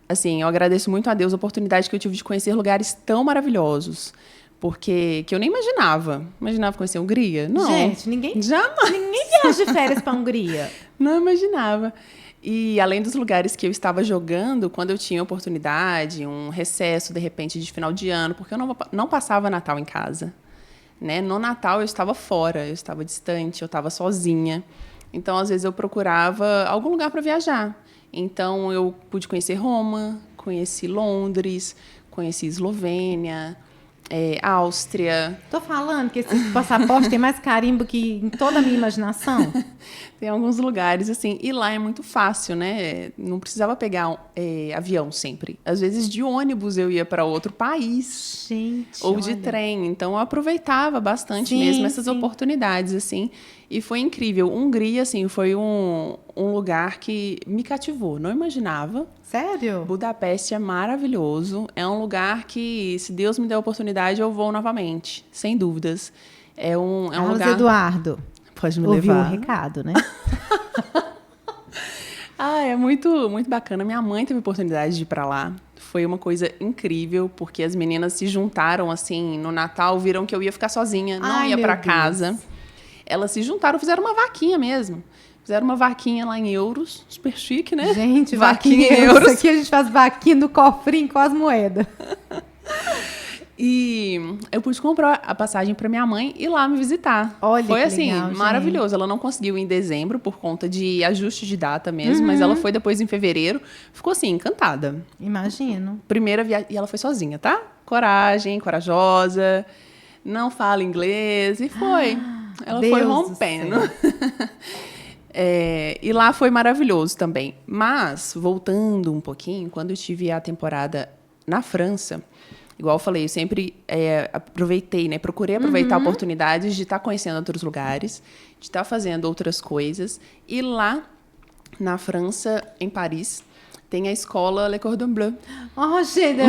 assim, eu agradeço muito a Deus a oportunidade que eu tive de conhecer lugares tão maravilhosos. Porque que eu nem imaginava. Imaginava conhecer a Hungria? Não. Gente, ninguém viaja de férias para a Hungria. Não imaginava. E, além dos lugares que eu estava jogando, quando eu tinha oportunidade, um recesso, de repente, de final de ano, porque eu não passava Natal em casa. Né? No Natal, eu estava fora, eu estava distante, eu estava sozinha. Então, às vezes, eu procurava algum lugar para viajar. Então, eu pude conhecer Roma, conheci Londres, conheci Eslovênia, Áustria. Tô falando que esse passaporte tem mais carimbo que em toda a minha imaginação. Tem alguns lugares, assim, e lá é muito fácil, né? Não precisava pegar avião sempre. Às vezes, de ônibus eu ia para outro país. Gente, ou de trem. Então, eu aproveitava bastante mesmo essas oportunidades, assim. E foi incrível. Hungria, assim, foi um lugar que me cativou. Não imaginava. Sério? Budapeste é maravilhoso. É um lugar que, se Deus me der a oportunidade, eu vou novamente. Sem dúvidas. É um lugar... Eduardo. Pode me ouviu levar. o recado, né? É muito, muito bacana. Minha mãe teve a oportunidade de ir para lá. Foi uma coisa incrível, porque as meninas se juntaram, assim, no Natal, viram que eu ia ficar sozinha, não ia para casa. Elas se juntaram, fizeram uma vaquinha mesmo. Fizeram uma vaquinha lá em euros, super chique, né? Gente, vaquinha em euros. Aqui a gente faz vaquinha no cofrinho com as moedas. E eu pude comprar a passagem para minha mãe ir lá me visitar. Olha, foi assim, legal, maravilhoso. Ela não conseguiu ir em dezembro por conta de ajuste de data mesmo, mas ela foi depois em fevereiro. Ficou assim, encantada. Imagino. Primeira viagem, e ela foi sozinha, tá? Coragem, corajosa, não fala inglês, e foi. Ela Deus foi do rompendo. céu. E lá foi maravilhoso também. Mas, voltando um pouquinho, quando eu tive a temporada na França, igual eu falei, eu sempre aproveitei, né? Procurei aproveitar oportunidades de estar conhecendo outros lugares, de estar fazendo outras coisas. E lá, na França, em Paris, tem a escola Le Cordon Bleu. Oh, gente,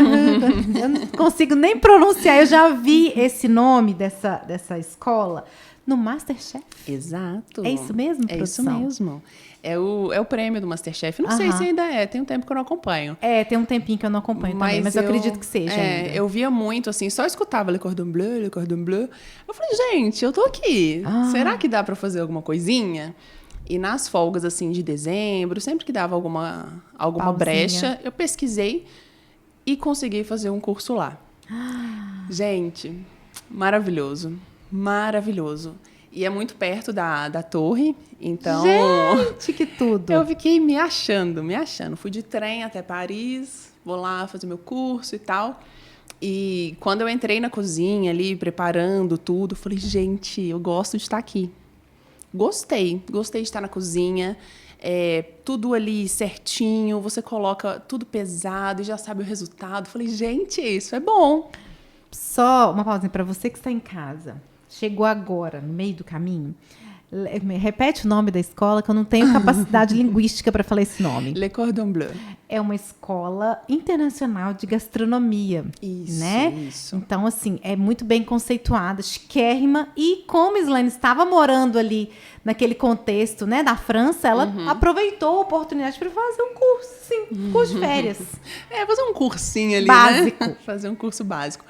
eu não consigo nem pronunciar. Eu já vi esse nome dessa escola no MasterChef. Exato. É isso mesmo, É isso produção? mesmo. É o prêmio do MasterChef. Não sei se ainda é, tem um tempo que eu não acompanho. Tem um tempinho que eu não acompanho também, mas eu acredito que seja ainda. Eu via muito, assim, só escutava Le Cordon Bleu, Le Cordon Bleu. Eu falei, gente, eu tô aqui. Será que dá pra fazer alguma coisinha? E nas folgas, assim, de dezembro, sempre que dava alguma brecha, eu pesquisei e consegui fazer um curso lá. Gente, maravilhoso. Maravilhoso. E é muito perto da torre, então... Gente, que tudo! Eu fiquei me achando. Fui de trem até Paris, vou lá fazer meu curso e tal. E quando eu entrei na cozinha ali, preparando tudo, falei, gente, eu gosto de estar aqui. Gostei de estar na cozinha, tudo ali certinho, você coloca tudo pesado e já sabe o resultado. Falei, gente, isso é bom. Só uma pausa para você que está em casa. Chegou agora, no meio do caminho. Repete o nome da escola, que eu não tenho capacidade linguística para falar esse nome. Le Cordon Bleu. É uma escola internacional de gastronomia. Isso, né? isso. Então, assim, é muito bem conceituada, chiquérrima. E como a Islane estava morando ali naquele contexto, né, da França, ela aproveitou a oportunidade para fazer um curso, sim, curso de férias. Fazer um cursinho ali, básico. Né? Fazer um curso básico.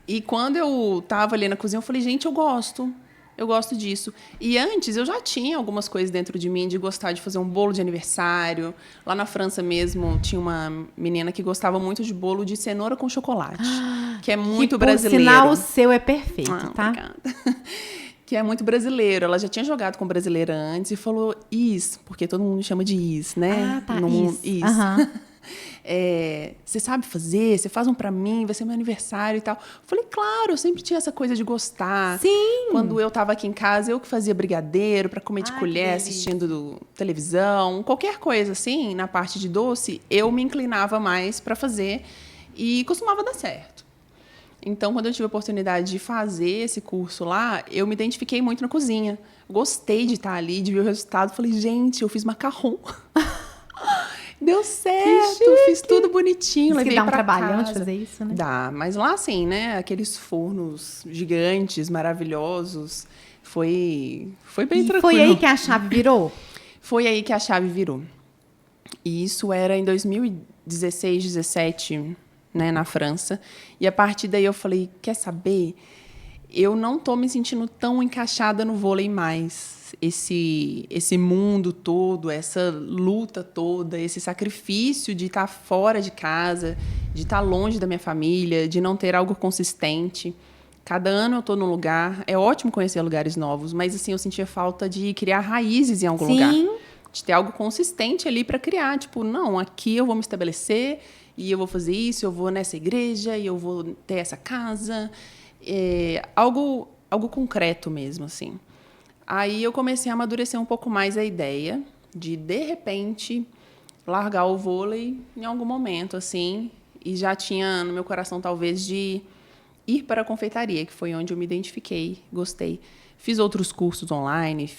E quando eu estava ali na cozinha, eu falei, gente, eu gosto disso. E antes eu já tinha algumas coisas dentro de mim de gostar de fazer um bolo de aniversário. Lá na França mesmo tinha uma menina que gostava muito de bolo de cenoura com chocolate, que é muito brasileiro. Por sinal, o seu é perfeito, tá? Obrigada. Que é muito brasileiro. Ela já tinha jogado com brasileira antes e falou Is, porque todo mundo chama de Is, né? Tá, Is. Você sabe fazer? Você faz um pra mim, vai ser meu aniversário e tal. Eu falei, claro, eu sempre tinha essa coisa de gostar. Sim. Quando eu tava aqui em casa, eu que fazia brigadeiro pra comer de colher, assistindo televisão, qualquer coisa assim, na parte de doce, eu me inclinava mais pra fazer e costumava dar certo. Então, quando eu tive a oportunidade de fazer esse curso lá, eu me identifiquei muito na cozinha. Gostei de estar ali, de ver o resultado. Falei, gente, eu fiz macarrão. Deu certo, fiz tudo bonitinho. Diz que dá um trabalhão de fazer isso, né? Dá, mas lá assim, né? Aqueles fornos gigantes, maravilhosos. Foi bem tranquilo. Foi aí que a chave virou? Foi aí que a chave virou. E isso era em 2016, 17, né, na França. E a partir daí eu falei, quer saber? Eu não tô me sentindo tão encaixada no vôlei mais. Esse mundo todo, essa luta toda, esse sacrifício de estar fora de casa, de estar longe da minha família, de não ter algo consistente. Cada ano eu estou num lugar. É ótimo conhecer lugares novos, mas assim eu sentia falta de criar raízes em algum lugar. De ter algo consistente ali para criar. Tipo, não, aqui eu vou me estabelecer e eu vou fazer isso, eu vou nessa igreja e eu vou ter essa casa. Algo concreto mesmo, assim. Aí eu comecei a amadurecer um pouco mais a ideia de repente, largar o vôlei em algum momento, assim, e já tinha no meu coração, talvez, de ir para a confeitaria, que foi onde eu me identifiquei, gostei. Fiz outros cursos online,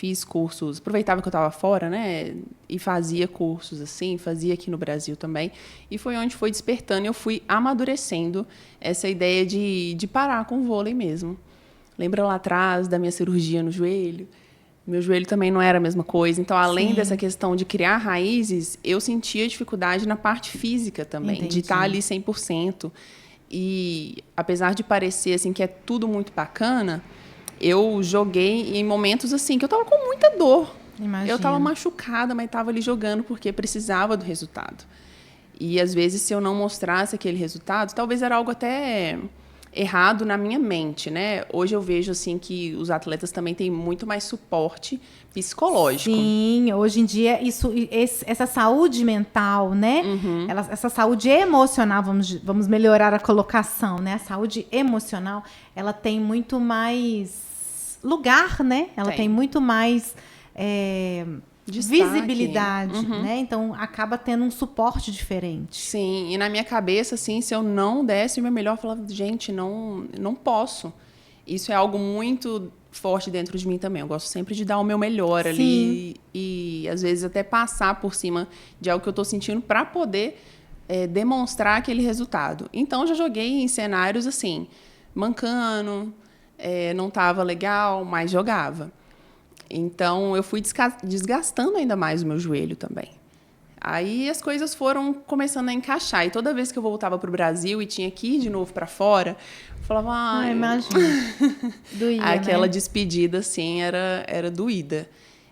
aproveitava que eu estava fora, né, e fazia cursos, assim, fazia aqui no Brasil também, e foi onde foi despertando, e eu fui amadurecendo essa ideia de parar com o vôlei mesmo. Lembra lá atrás da minha cirurgia no joelho? Meu joelho também não era a mesma coisa. Então, além dessa questão de criar raízes, eu sentia dificuldade na parte física também. Entendi. De estar ali 100%. E, apesar de parecer assim, que é tudo muito bacana, eu joguei em momentos assim que eu estava com muita dor. Imagina. Eu estava machucada, mas estava ali jogando porque precisava do resultado. E, às vezes, se eu não mostrasse aquele resultado, talvez era algo até errado na minha mente, né? Hoje eu vejo assim que os atletas também têm muito mais suporte psicológico. Sim, hoje em dia essa saúde mental, né? Essa saúde emocional, vamos melhorar a colocação, né? A saúde emocional, ela tem muito mais lugar, né? Ela tem muito mais Destaque. visibilidade, né? Então, acaba tendo um suporte diferente. Sim, e na minha cabeça, assim, se eu não desse o meu melhor, eu falava, gente, não posso. Isso é algo muito forte dentro de mim também. Eu gosto sempre de dar o meu melhor ali e, às vezes, até passar por cima de algo que eu estou sentindo para poder demonstrar aquele resultado. Então, já joguei em cenários, assim, mancando, não estava legal, mas jogava. Então, eu fui desgastando ainda mais o meu joelho também. Aí as coisas foram começando a encaixar. E toda vez que eu voltava para o Brasil e tinha que ir de novo para fora, eu falava... Ai, imagina. Doía, aquela né? despedida, assim, era doída.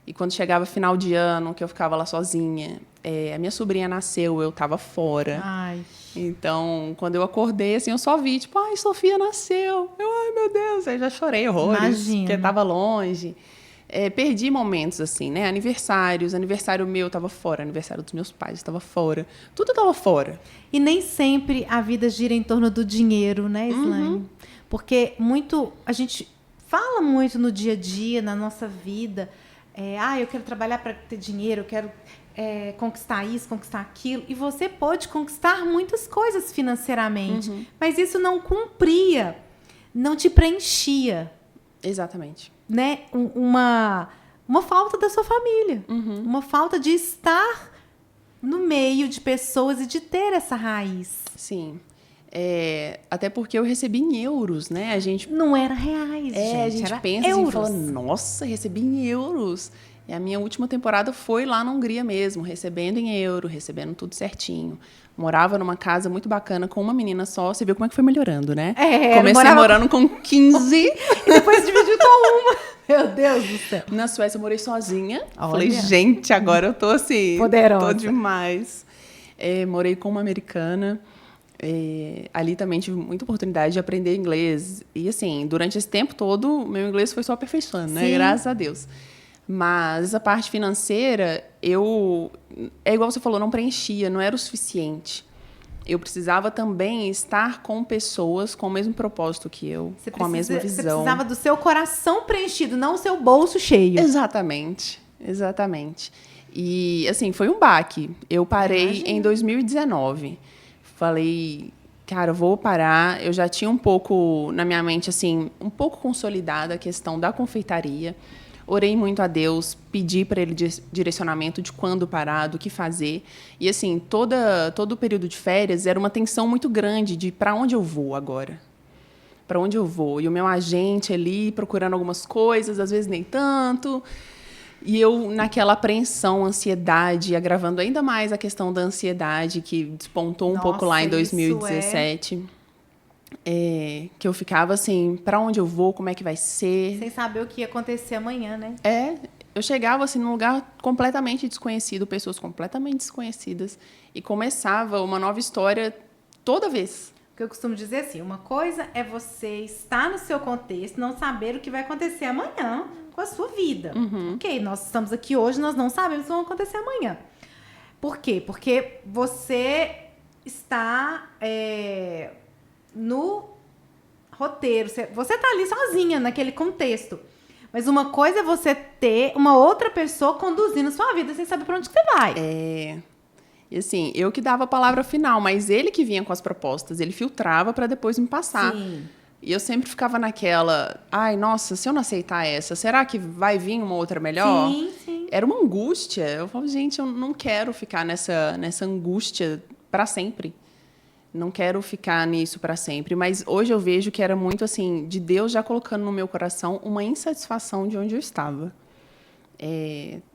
E quando chegava final de ano, que eu ficava lá sozinha, a minha sobrinha nasceu, eu estava fora. Ai. Então, quando eu acordei, assim, eu só vi, tipo, ai, Sofia nasceu. Ai, meu Deus, aí já chorei horrores, Imagina. porque estava longe. Perdi momentos, assim, né? Aniversário meu estava fora, aniversário dos meus pais estava fora. Tudo estava fora. E nem sempre a vida gira em torno do dinheiro, né, Islane? Porque a gente fala muito no dia a dia, na nossa vida. Eu quero trabalhar para ter dinheiro, eu quero conquistar isso, conquistar aquilo. E você pode conquistar muitas coisas financeiramente. Mas isso não cumpria, não te preenchia. Exatamente. Né? Uma falta da sua família. Uma falta de estar no meio de pessoas e de ter essa raiz. Sim. Até porque eu recebi em euros, né? Não era reais, gente. A gente era pensa euros. assim, fala, nossa, recebi em euros. E a minha última temporada foi lá na Hungria mesmo, recebendo em euro, recebendo tudo certinho. Morava numa casa muito bacana com uma menina só. Você viu como é que foi melhorando, né? Comecei morando com 15. E depois dividiu com uma. Meu Deus do céu. Na Suécia eu morei sozinha. Olha. Falei, gente, agora eu tô assim... Poderosa. Tô demais. Morei com uma americana. Ali também tive muita oportunidade de aprender inglês. E, assim, durante esse tempo todo, meu inglês foi só aperfeiçoando, né? Graças a Deus. Mas essa parte financeira, é igual você falou, não preenchia, não era o suficiente. Eu precisava também estar com pessoas com o mesmo propósito que eu, com a mesma visão. Você precisava do seu coração preenchido, não o seu bolso cheio. Exatamente. E, assim, foi um baque. Eu parei em 2019. Falei, cara, eu vou parar. Eu já tinha um pouco, na minha mente, assim, um pouco consolidada a questão da confeitaria. Orei muito a Deus, pedi para Ele direcionamento de quando parar, do que fazer. E, assim, todo o período de férias era uma tensão muito grande de para onde eu vou agora. Para onde eu vou? E o meu agente ali procurando algumas coisas, às vezes nem tanto. E eu, naquela apreensão, ansiedade, agravando ainda mais a questão da ansiedade, que despontou um pouco lá em 2017. Que eu ficava assim, para onde eu vou, como é que vai ser. Sem saber o que ia acontecer amanhã, né? Eu chegava assim num lugar completamente desconhecido, pessoas completamente desconhecidas, e começava uma nova história toda vez. O que eu costumo dizer assim, uma coisa é você estar no seu contexto, não saber o que vai acontecer amanhã com a sua vida. Ok, nós estamos aqui hoje, nós não sabemos o que vai acontecer amanhã. Por quê? Porque você está... no roteiro, você tá ali sozinha naquele contexto, mas uma coisa é você ter uma outra pessoa conduzindo sua vida sem saber para onde que você vai. E assim, eu que dava a palavra final, mas ele que vinha com as propostas, ele filtrava para depois me passar. Sim. E eu sempre ficava naquela, ai, nossa, se eu não aceitar essa, será que vai vir uma outra melhor? Sim. Era uma angústia. Eu falava, gente, eu não quero ficar nessa angústia para sempre. Não quero ficar nisso para sempre. Mas hoje eu vejo que era muito assim, de Deus já colocando no meu coração uma insatisfação de onde eu estava.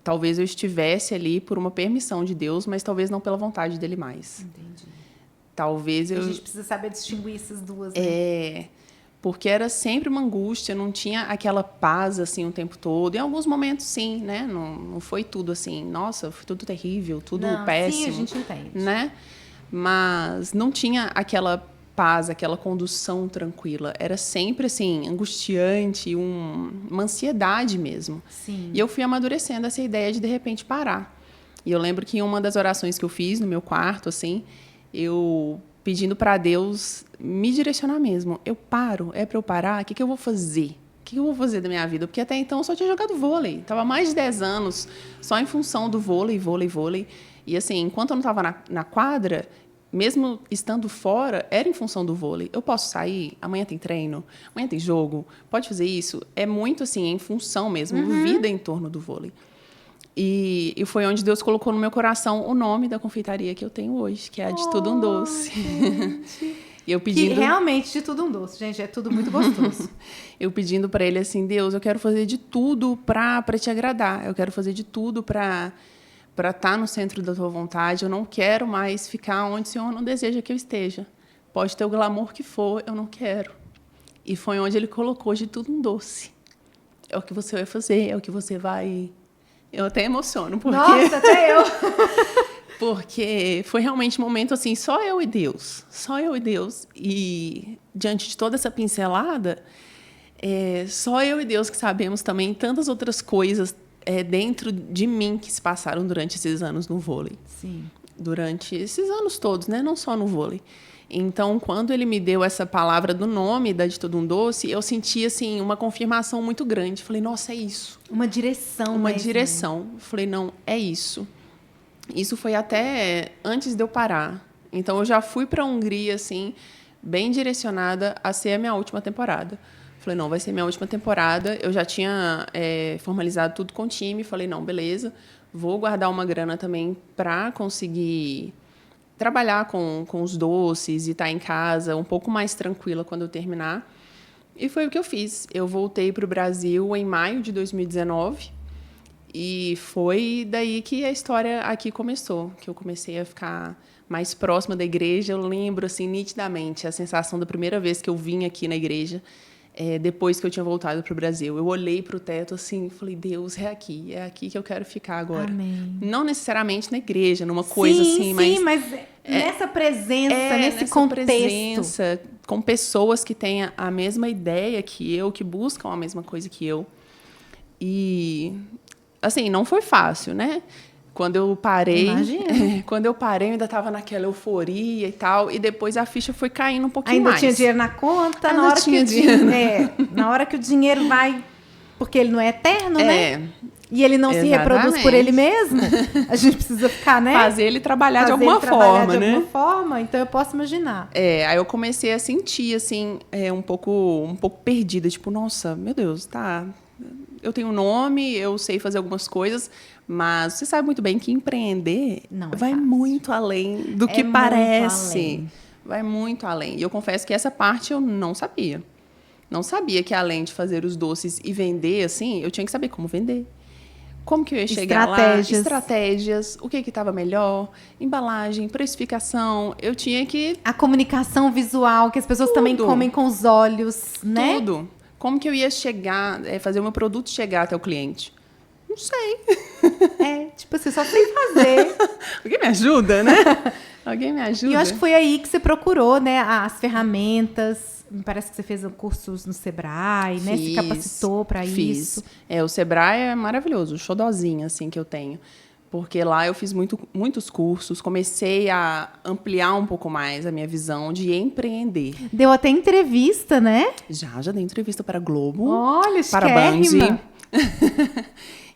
Talvez eu estivesse ali por uma permissão de Deus, mas talvez não pela vontade dele mais. Entendi. Talvez eu... A gente precisa saber distinguir essas duas, né? Porque era sempre uma angústia, não tinha aquela paz assim o tempo todo. Em alguns momentos, sim, né? Não foi tudo assim, nossa, foi tudo terrível, tudo péssimo. Sim, a gente entende. Né? Mas não tinha aquela paz, aquela condução tranquila. Era sempre, assim, angustiante, uma ansiedade mesmo. Sim. E eu fui amadurecendo essa ideia de repente, parar. E eu lembro que em uma das orações que eu fiz no meu quarto, assim, eu pedindo para Deus me direcionar mesmo. Eu paro? É para eu parar? O que eu vou fazer? O que eu vou fazer da minha vida? Porque até então eu só tinha jogado vôlei. Estava mais de 10 anos só em função do vôlei. E, assim, enquanto eu não estava na quadra, mesmo estando fora, era em função do vôlei. Eu posso sair, amanhã tem treino, amanhã tem jogo, pode fazer isso. É muito, assim, em função mesmo, vida em torno do vôlei. E foi onde Deus colocou no meu coração o nome da confeitaria que eu tenho hoje, que é a De Tudo um Doce. E eu pedindo... Que realmente De Tudo um Doce, gente, é tudo muito gostoso. Eu pedindo para ele assim, Deus, eu quero fazer de tudo para te agradar. Eu quero fazer de tudo para estar no centro da tua vontade. Eu não quero mais ficar onde o Senhor não deseja que eu esteja. Pode ter o glamour que for, eu não quero. E foi onde ele colocou De Tudo um Doce. É o que você vai fazer, é o que você vai... Eu até emociono, porque... Nossa, até eu! Porque foi realmente um momento assim, só eu e Deus. Só eu e Deus. E diante de toda essa pincelada, só eu e Deus que sabemos também tantas outras coisas dentro de mim que se passaram durante esses anos no vôlei. Sim. Durante esses anos todos, né? Não só no vôlei. Então, quando ele me deu essa palavra do nome da De Tudo um Doce, eu senti assim, uma confirmação muito grande. Falei, nossa, é isso. Uma direção. Uma direção. Falei, não, é isso. Isso foi até antes de eu parar. Então, eu já fui para a Hungria, assim, bem direcionada a ser a minha última temporada. Falei, não, vai ser minha última temporada. Eu já tinha formalizado tudo com o time. Falei, não, beleza. Vou guardar uma grana também para conseguir trabalhar com os doces e estar em casa um pouco mais tranquila quando eu terminar. E foi o que eu fiz. Eu voltei para o Brasil em maio de 2019 e foi daí que a história aqui começou, que eu comecei a ficar mais próxima da igreja. Eu lembro assim nitidamente a sensação da primeira vez que eu vim aqui na igreja, depois que eu tinha voltado para o Brasil. Eu olhei para o teto assim e falei, Deus, é aqui que eu quero ficar agora. Amém. Não necessariamente na igreja, numa coisa assim, mas nessa presença, nesse nessa contexto. Presença, com pessoas que têm a mesma ideia que eu, que buscam a mesma coisa que eu. E, assim, não foi fácil, né? Quando eu parei, eu ainda estava naquela euforia e tal, e depois a ficha foi caindo um pouquinho mais. Ainda tinha dinheiro na conta, Ainda na hora tinha que dinheiro. Na hora que o dinheiro vai, porque ele não é eterno, né? E ele não Exatamente. se reproduz por ele mesmo. A gente precisa ficar, né? Fazer ele trabalhar de alguma forma, então eu posso imaginar. Aí eu comecei a sentir, assim, um pouco perdida, tipo, nossa, meu Deus, tá... Eu tenho um nome, eu sei fazer algumas coisas, mas você sabe muito bem que empreender vai muito além do que parece. Vai muito além. E eu confesso que essa parte eu não sabia. Não sabia que além de fazer os doces e vender, assim, eu tinha que saber como vender. Como que eu ia chegar lá? Estratégias, o que estava melhor, embalagem, precificação. Eu tinha que... A comunicação visual, que as pessoas também comem com os olhos, né? Tudo. Como que eu ia chegar, fazer o meu produto chegar até o cliente? Não sei. Tipo assim, só sei fazer. Alguém me ajuda, né? Alguém me ajuda. E eu acho que foi aí que você procurou, né, as ferramentas. Me parece que você fez cursos no Sebrae, né? Se capacitou para isso. O Sebrae é maravilhoso, o xodózinho, assim, que eu tenho. Porque lá eu fiz muitos cursos, comecei a ampliar um pouco mais a minha visão de empreender. Deu até entrevista, né? Já dei entrevista para a Globo. Olha, para a Band.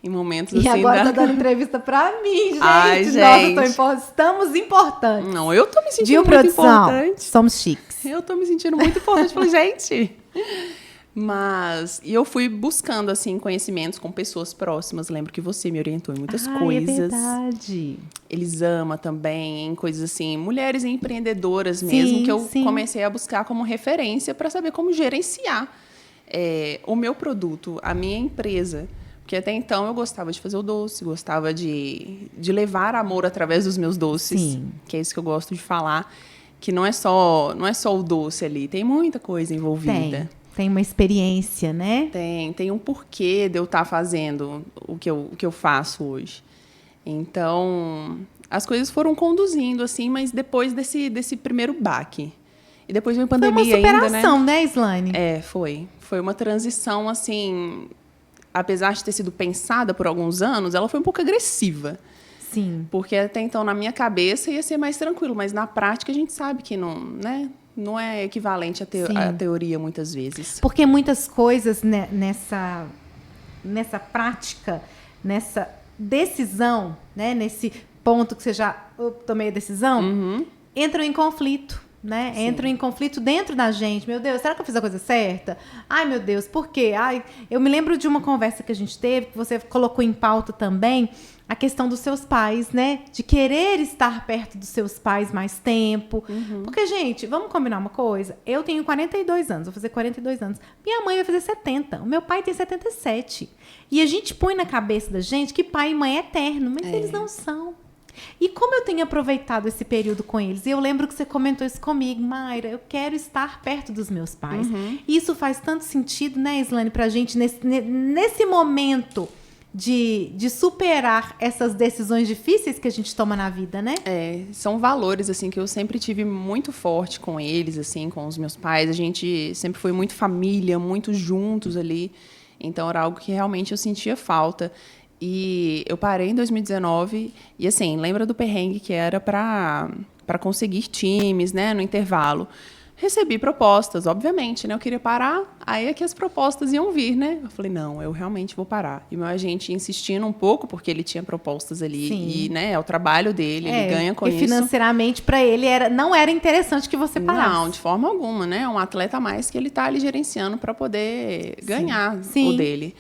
Em momentos assim... E agora tá dando entrevista para mim, gente. Ai, gente. Nossa, estamos importantes. Não, eu tô me sentindo muito importante. Somos chiques. Eu tô me sentindo muito importante. Falei, gente... E eu fui buscando, assim, conhecimentos com pessoas próximas. Lembro que você me orientou em muitas coisas. É verdade. Elisama também, em coisas assim, mulheres empreendedoras mesmo, que eu comecei a buscar como referência para saber como gerenciar o meu produto, a minha empresa. Porque até então eu gostava de fazer o doce, gostava de levar amor através dos meus doces. Sim. Que é isso que eu gosto de falar. Que não é só o doce ali, tem muita coisa envolvida. Tem uma experiência, né? Tem um porquê de eu estar fazendo o que eu faço hoje. Então, as coisas foram conduzindo, assim, mas depois desse primeiro baque. E depois veio a pandemia ainda, né? Foi uma superação, né, Islane? Foi. Foi uma transição, assim... Apesar de ter sido pensada por alguns anos, ela foi um pouco agressiva. Sim. Porque até então, na minha cabeça, ia ser mais tranquilo. Mas na prática, a gente sabe que não, né? não é equivalente à teoria muitas vezes. Porque muitas coisas, né, nessa prática, nessa decisão, né, nesse ponto que você já tomei a decisão, entram em conflito. Né? Entram em conflito dentro da gente. Meu Deus, será que eu fiz a coisa certa? Ai, meu Deus, por quê? Ai, eu me lembro de uma conversa que a gente teve, que você colocou em pauta também, a questão dos seus pais, né? De querer estar perto dos seus pais mais tempo. Porque, gente, vamos combinar uma coisa? Eu tenho 42 anos, vou fazer 42 anos. Minha mãe vai fazer 70. O meu pai tem 77. E a gente põe na cabeça da gente que pai e mãe é eterno, mas eles não são. E como eu tenho aproveitado esse período com eles? Eu lembro que você comentou isso comigo, Mayra, eu quero estar perto dos meus pais. E isso faz tanto sentido, né, Islane, pra gente nesse momento de superar essas decisões difíceis que a gente toma na vida, né? São valores, assim, que eu sempre tive muito forte com eles, assim, com os meus pais. A gente sempre foi muito família, muito juntos ali. Então, era algo que realmente eu sentia falta. E eu parei em 2019 e, assim, lembra do perrengue que era para conseguir times, né, no intervalo. Recebi propostas, obviamente, né? Eu queria parar, aí é que as propostas iam vir, né? Eu falei, não, eu realmente vou parar. E meu agente insistindo um pouco, porque ele tinha propostas ali. Sim. E, né, é o trabalho dele, ele ganha com isso. E financeiramente, para ele, não era interessante que você parasse. Não, de forma alguma, né? Um atleta a mais que ele tá ali gerenciando para poder ganhar o dele.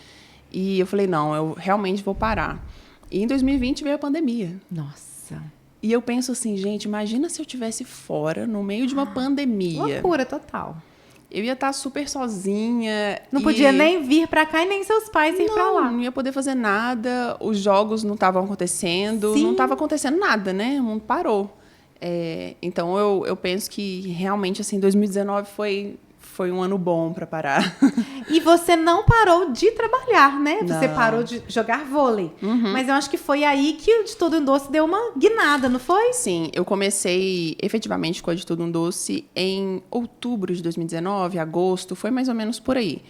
E eu falei, não, eu realmente vou parar. E em 2020 veio a pandemia. Nossa. E eu penso assim, gente, imagina se eu estivesse fora, no meio de uma pandemia. Loucura total. Eu ia estar super sozinha. Não podia nem vir pra cá e nem seus pais ir pra lá. Não ia poder fazer nada, os jogos não estavam acontecendo, não estava acontecendo nada, né? O mundo parou. Então, eu penso que realmente, assim, 2019 foi um ano bom para parar. E você não parou de trabalhar, né? Você parou de jogar vôlei. Mas eu acho que foi aí que o De Tudo um Doce deu uma guinada, não foi? Sim, eu comecei efetivamente com a De Tudo um Doce em outubro de 2019, agosto, foi mais ou menos por aí.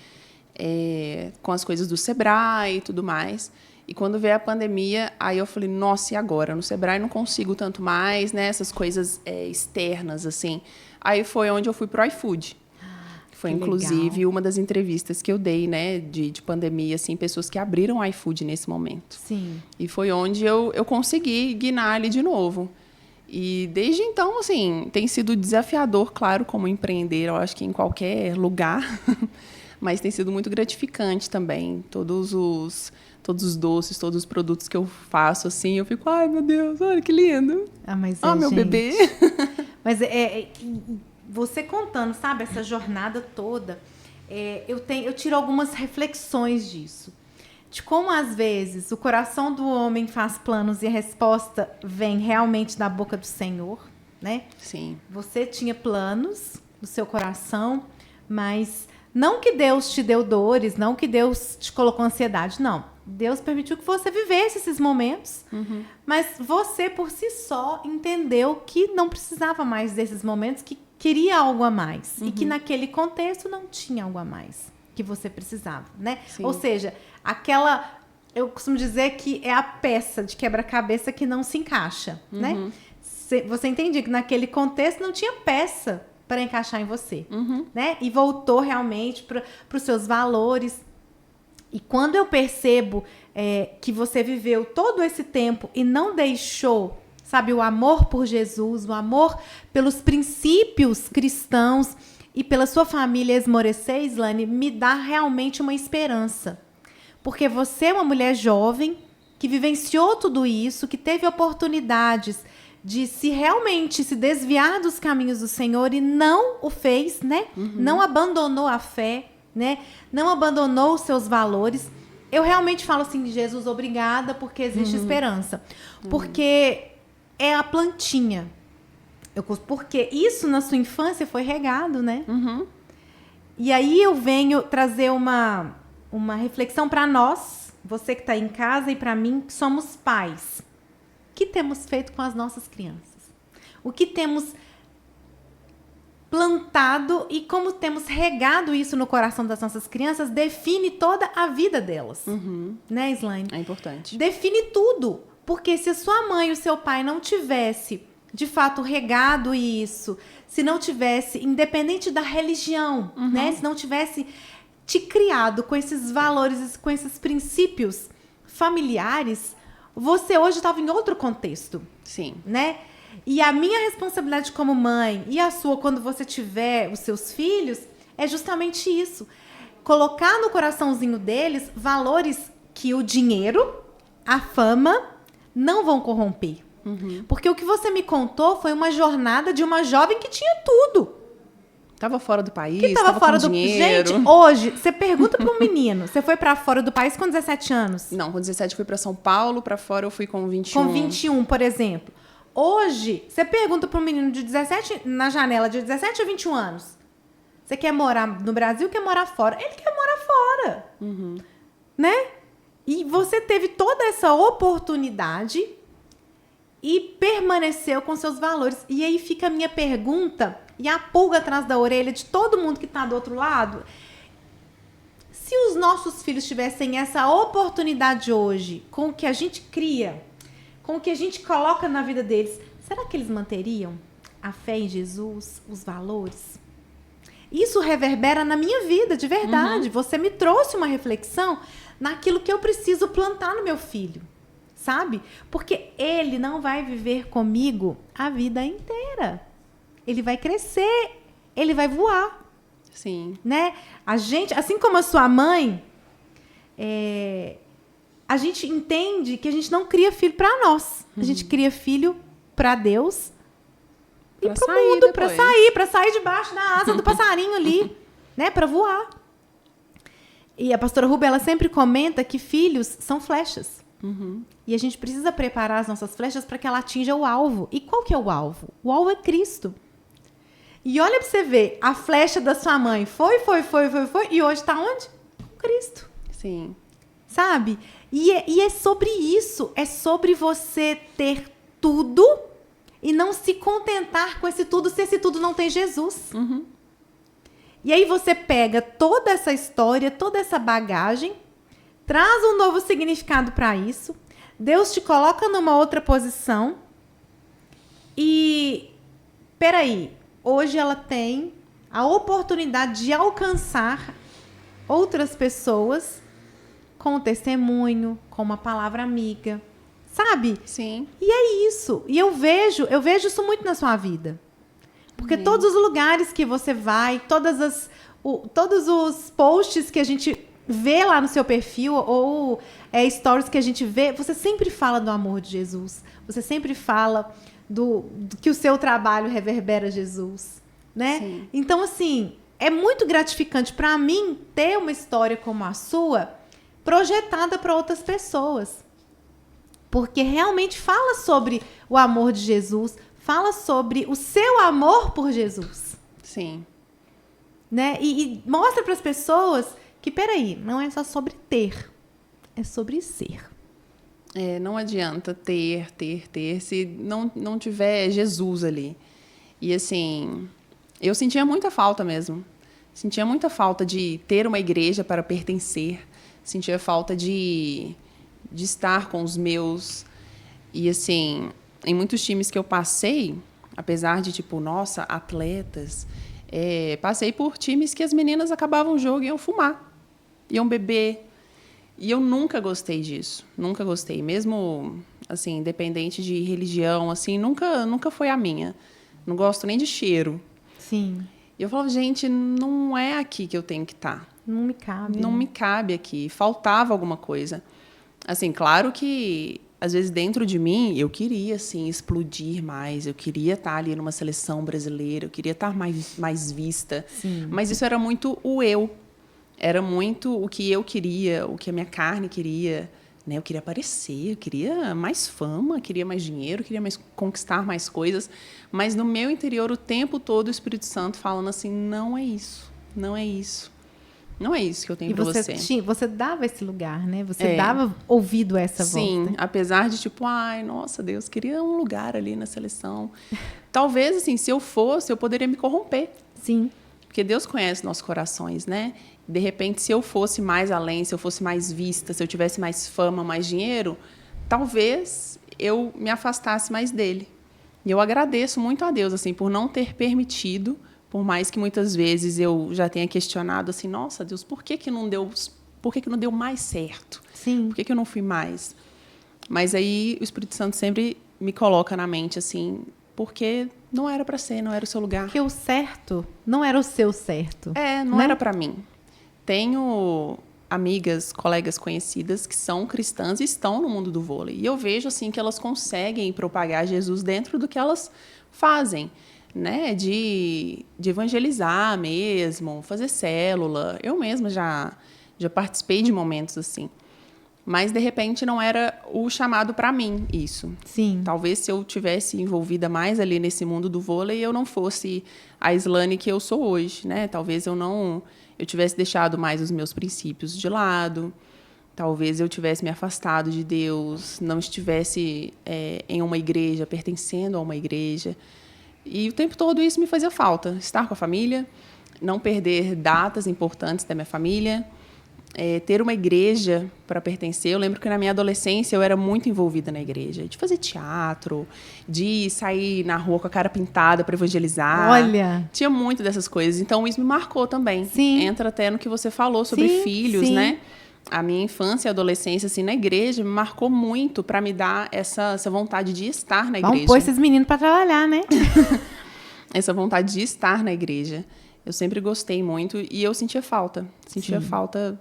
Com as coisas do Sebrae e tudo mais. E quando veio a pandemia, aí eu falei, nossa, e agora? No Sebrae não consigo tanto mais, né? Essas coisas externas, assim. Aí foi onde eu fui pro iFood. Foi, inclusive, uma das entrevistas que eu dei, né, de pandemia, assim, pessoas que abriram o iFood nesse momento. Sim. E foi onde eu consegui guinar ali de novo. E desde então, assim, tem sido desafiador, claro, como empreender, eu acho que em qualquer lugar, mas tem sido muito gratificante também. Todos os doces, todos os produtos que eu faço, assim, eu fico, ai, meu Deus, olha que lindo. Meu bebê. Mas você contando, sabe, essa jornada toda, eu tiro algumas reflexões disso. De como, às vezes, o coração do homem faz planos e a resposta vem realmente da boca do Senhor, né? Sim. Você tinha planos no seu coração, mas não que Deus te deu dores, não que Deus te colocou ansiedade, não. Deus permitiu que você vivesse esses momentos, mas você, por si só, entendeu que não precisava mais desses momentos, que queria algo a mais. E que naquele contexto não tinha algo a mais que você precisava, né? Sim. Ou seja, eu costumo dizer que é a peça de quebra-cabeça que não se encaixa, né? Você entende que naquele contexto não tinha peça para encaixar em você, né? E voltou realmente para os seus valores. E quando eu percebo que você viveu todo esse tempo e não deixou, sabe, o amor por Jesus, o amor pelos princípios cristãos e pela sua família esmorecer, Islane, me dá realmente uma esperança. Porque você é uma mulher jovem que vivenciou tudo isso, que teve oportunidades de realmente se desviar dos caminhos do Senhor e não o fez, né? Não abandonou a fé, né? Não abandonou os seus valores. Eu realmente falo assim, Jesus, obrigada, porque existe esperança. Porque é a plantinha. Porque isso na sua infância foi regado, né? E aí eu venho trazer uma reflexão para nós, você que está em casa, e para mim, que somos pais. O que temos feito com as nossas crianças? O que temos plantado e como temos regado isso no coração das nossas crianças define toda a vida delas. Né, Islane? É importante. Define tudo. Porque se a sua mãe e o seu pai não tivesse de fato, regado isso, se não tivesse, independente da religião, né? Se não tivesse te criado com esses valores, com esses princípios familiares, você hoje estava em outro contexto. Sim. Né? E a minha responsabilidade como mãe e a sua quando você tiver os seus filhos é justamente isso. Colocar no coraçãozinho deles valores que o dinheiro, a fama, não vão corromper. Porque o que você me contou foi uma jornada de uma jovem que tinha tudo. Tava fora do país, Que tava fora com do dinheiro. Gente, hoje, você pergunta para um menino, você foi para fora do país com 17 anos? Não, com 17 fui para São Paulo, para fora eu fui com 21. Com 21, por exemplo. Hoje, você pergunta para um menino de 17, na janela de 17 a 21 anos, você quer morar no Brasil ou quer morar fora? Ele quer morar fora. Né? E você teve toda essa oportunidade e permaneceu com seus valores. E aí fica a minha pergunta e a pulga atrás da orelha de todo mundo que está do outro lado. Se os nossos filhos tivessem essa oportunidade hoje, com o que a gente cria, com o que a gente coloca na vida deles, será que eles manteriam a fé em Jesus, os valores? Isso reverbera na minha vida, de verdade. Você me trouxe uma reflexão naquilo que eu preciso plantar no meu filho, sabe? Porque ele não vai viver comigo a vida inteira. Ele vai crescer, ele vai voar. Sim. Né? A gente, assim como a sua mãe, a gente entende que a gente não cria filho para nós. A gente cria filho para Deus e para o mundo, para sair debaixo da asa do passarinho ali, né? Para voar. E a pastora Ruba, ela sempre comenta que filhos são flechas. E a gente precisa preparar as nossas flechas para que ela atinja o alvo. E qual que é o alvo? O alvo é Cristo. E olha para você ver, a flecha da sua mãe foi, e hoje está onde? Com Cristo. Sim. Sabe? E é sobre isso, é sobre você ter tudo e não se contentar com esse tudo se esse tudo não tem Jesus. E aí você pega toda essa história, toda essa bagagem, traz um novo significado para isso, Deus te coloca numa outra posição e, peraí, hoje ela tem a oportunidade de alcançar outras pessoas com o testemunho, com uma palavra amiga, sabe? Sim. E é isso. E eu vejo isso muito na sua vida. Porque todos os lugares que você vai, todos os posts que a gente vê lá no seu perfil, ou stories que a gente vê, você sempre fala do amor de Jesus. Você sempre fala do que o seu trabalho reverbera Jesus, né? Sim. Então, assim, é muito gratificante para mim ter uma história como a sua projetada para outras pessoas. Porque realmente fala sobre o amor de Jesus, fala sobre o seu amor por Jesus. Sim. Né? E mostra para as pessoas que, peraí, não é só sobre ter, é sobre ser. Não adianta ter, se não tiver Jesus ali. E, assim, eu sentia muita falta mesmo. Sentia muita falta de ter uma igreja para pertencer. Sentia falta de estar com os meus. E, assim, em muitos times que eu passei, apesar de, nossa, atletas, passei por times que as meninas acabavam o jogo e iam fumar, iam beber. E eu nunca gostei disso, nunca gostei. Mesmo, assim, independente de religião, assim, nunca foi a minha. Não gosto nem de cheiro. Sim. E eu falava, gente, não é aqui que eu tenho que estar. Não me cabe. Não me cabe aqui. Faltava alguma coisa. Assim, claro que, às vezes, dentro de mim, eu queria, assim, explodir mais. Eu queria estar ali numa seleção brasileira. Eu queria estar mais vista. Sim. Mas isso era muito o eu. Era muito o que eu queria, o que a minha carne queria. Né? Eu queria aparecer, eu queria mais fama, queria mais dinheiro, queria conquistar mais coisas. Mas no meu interior, o tempo todo, o Espírito Santo falando assim, não é isso, não é isso. Não é isso que eu tenho para você. Você dava esse lugar, né? Você dava ouvido a essa voz. Sim, né? apesar de ai, nossa, Deus, queria um lugar ali na seleção. Talvez, assim, se eu fosse, eu poderia me corromper. Sim. Porque Deus conhece nossos corações, né? De repente, se eu fosse mais além, se eu fosse mais vista, se eu tivesse mais fama, mais dinheiro, talvez eu me afastasse mais dele. E eu agradeço muito a Deus, assim, por não ter permitido, por mais que muitas vezes eu já tenha questionado, assim, nossa, Deus, por que não deu mais certo? Sim. Por que eu não fui mais? Mas aí o Espírito Santo sempre me coloca na mente, assim, porque não era para ser, não era o seu lugar. Porque o certo não era o seu certo. Não era para mim. Tenho amigas, colegas conhecidas que são cristãs e estão no mundo do vôlei. E eu vejo assim que elas conseguem propagar Jesus dentro do que elas fazem, né? De evangelizar mesmo, fazer célula. Eu mesma já participei de momentos assim. Mas, de repente, não era o chamado para mim, isso. Sim. Talvez, se eu tivesse envolvida mais ali nesse mundo do vôlei, eu não fosse a Islane que eu sou hoje, né? Talvez eu tivesse deixado mais os meus princípios de lado. Talvez eu tivesse me afastado de Deus, não estivesse em uma igreja, pertencendo a uma igreja. E o tempo todo isso me fazia falta. Estar com a família, não perder datas importantes da minha família, ter uma igreja para pertencer. Eu lembro que na minha adolescência eu era muito envolvida na igreja, de fazer teatro, de sair na rua com a cara pintada para evangelizar. Olha! Tinha muito dessas coisas. Então isso me marcou também. Sim. Entra até no que você falou sobre filhos, né? A minha infância e adolescência assim na igreja me marcou muito para me dar essa vontade de estar na igreja. Vamos pôr esses meninos para trabalhar, né? Essa vontade de estar na igreja. Eu sempre gostei muito e eu sentia falta. Sentia falta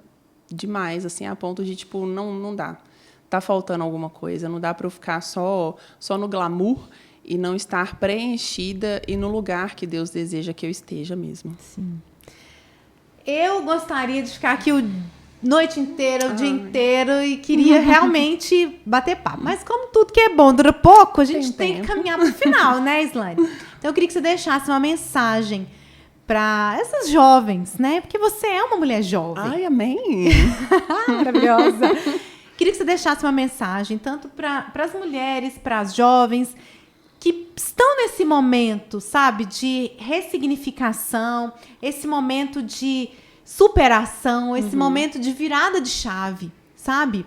demais, assim, a ponto de, tipo, não dá. Tá faltando alguma coisa, não dá para eu ficar só no glamour e não estar preenchida e no lugar que Deus deseja que eu esteja mesmo. Sim. Eu gostaria de ficar aqui noite inteira, o dia inteiro e queria realmente bater papo. Mas como tudo que é bom dura pouco, a gente tem que caminhar para o final, né, Islane? Então eu queria que você deixasse uma mensagem para essas jovens, né? Porque você é uma mulher jovem. Ai, amém! Maravilhosa. Queria que você deixasse uma mensagem, tanto para as mulheres, para as jovens, que estão nesse momento, sabe? De ressignificação, esse momento de superação, esse momento de virada de chave, sabe?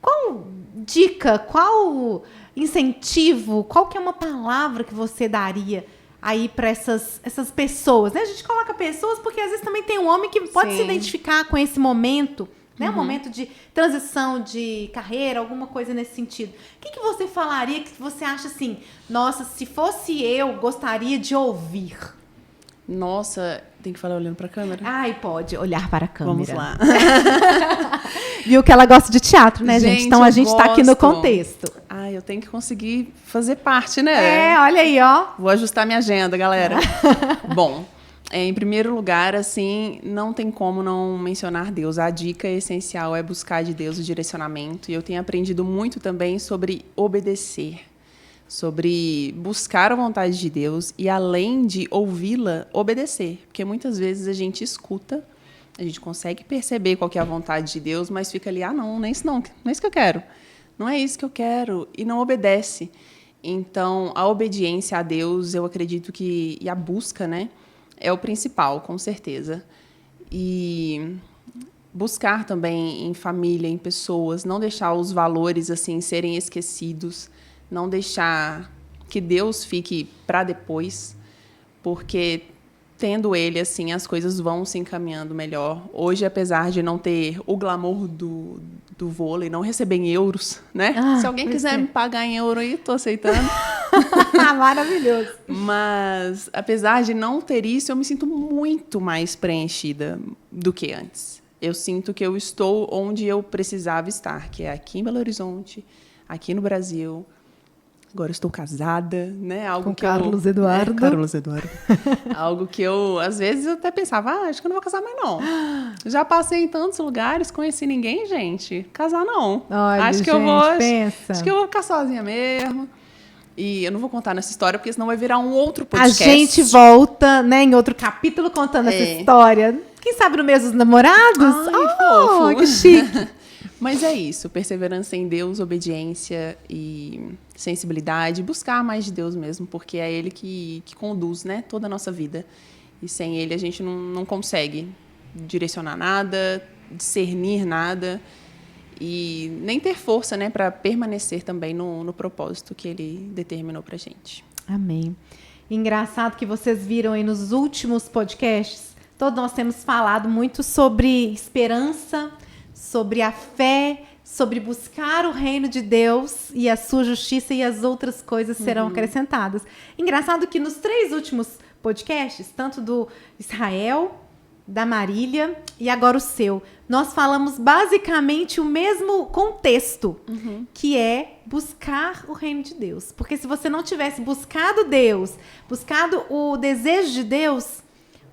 Qual dica, qual incentivo, qual que é uma palavra que você daria aí para essas pessoas, né? A gente coloca pessoas porque às vezes também tem um homem que pode se identificar com esse momento, né? Um momento de transição de carreira, alguma coisa nesse sentido. O que você falaria que você acha assim, nossa, se fosse eu, gostaria de ouvir? Nossa, tem que falar olhando para a câmera? Ai, pode olhar para a câmera. Vamos lá. Viu que ela gosta de teatro, né, gente? Então a gente está aqui no contexto. Ai, eu tenho que conseguir fazer parte, né? Olha aí, ó. Vou ajustar minha agenda, galera. Bom, em primeiro lugar, assim, não tem como não mencionar Deus. A dica essencial é buscar de Deus o direcionamento. E eu tenho aprendido muito também sobre obedecer, sobre buscar a vontade de Deus e, além de ouvi-la, obedecer. Porque muitas vezes a gente escuta, a gente consegue perceber qual que é a vontade de Deus, mas fica ali, não é isso não é isso que eu quero. Não é isso que eu quero, e não obedece. Então, a obediência a Deus, eu acredito que, e a busca, né, é o principal, com certeza. E buscar também em família, em pessoas, não deixar os valores assim serem esquecidos, não deixar que Deus fique para depois, porque tendo ele, assim, as coisas vão se encaminhando melhor. Hoje, apesar de não ter o glamour do vôlei, não receber em euros, né? Se alguém quiser me pagar em euro aí, tô aceitando. Maravilhoso. Mas, apesar de não ter isso, eu me sinto muito mais preenchida do que antes. Eu sinto que eu estou onde eu precisava estar, que é aqui em Belo Horizonte, aqui no Brasil. Agora eu estou casada, né? Algo com que Carlos Eduardo. Carlos Eduardo. Algo que eu, às vezes, eu até pensava, acho que eu não vou casar mais, não. Já passei em tantos lugares, conheci ninguém, gente. Casar, não. Olha, acho que gente, eu vou. pensa. Acho que eu vou ficar sozinha mesmo. E eu não vou contar nessa história, porque senão vai virar um outro podcast. A gente volta, né, em outro capítulo contando essa história. Quem sabe no mês dos namorados? Ai, fofo. Que chique. Mas é isso, perseverança em Deus, obediência e sensibilidade, buscar mais de Deus mesmo, porque é Ele que conduz, né, toda a nossa vida. E sem Ele a gente não consegue direcionar nada, discernir nada e nem ter força, né, para permanecer também no propósito que Ele determinou pra gente. Amém. Engraçado que vocês viram aí nos últimos podcasts, todos nós temos falado muito sobre esperança, sobre a fé, sobre buscar o reino de Deus e a sua justiça, e as outras coisas serão acrescentadas. Engraçado que nos 3 últimos podcasts, tanto do Israel, da Marília e agora o seu, nós falamos basicamente o mesmo contexto, que é buscar o reino de Deus. Porque se você não tivesse buscado Deus, buscado o desejo de Deus,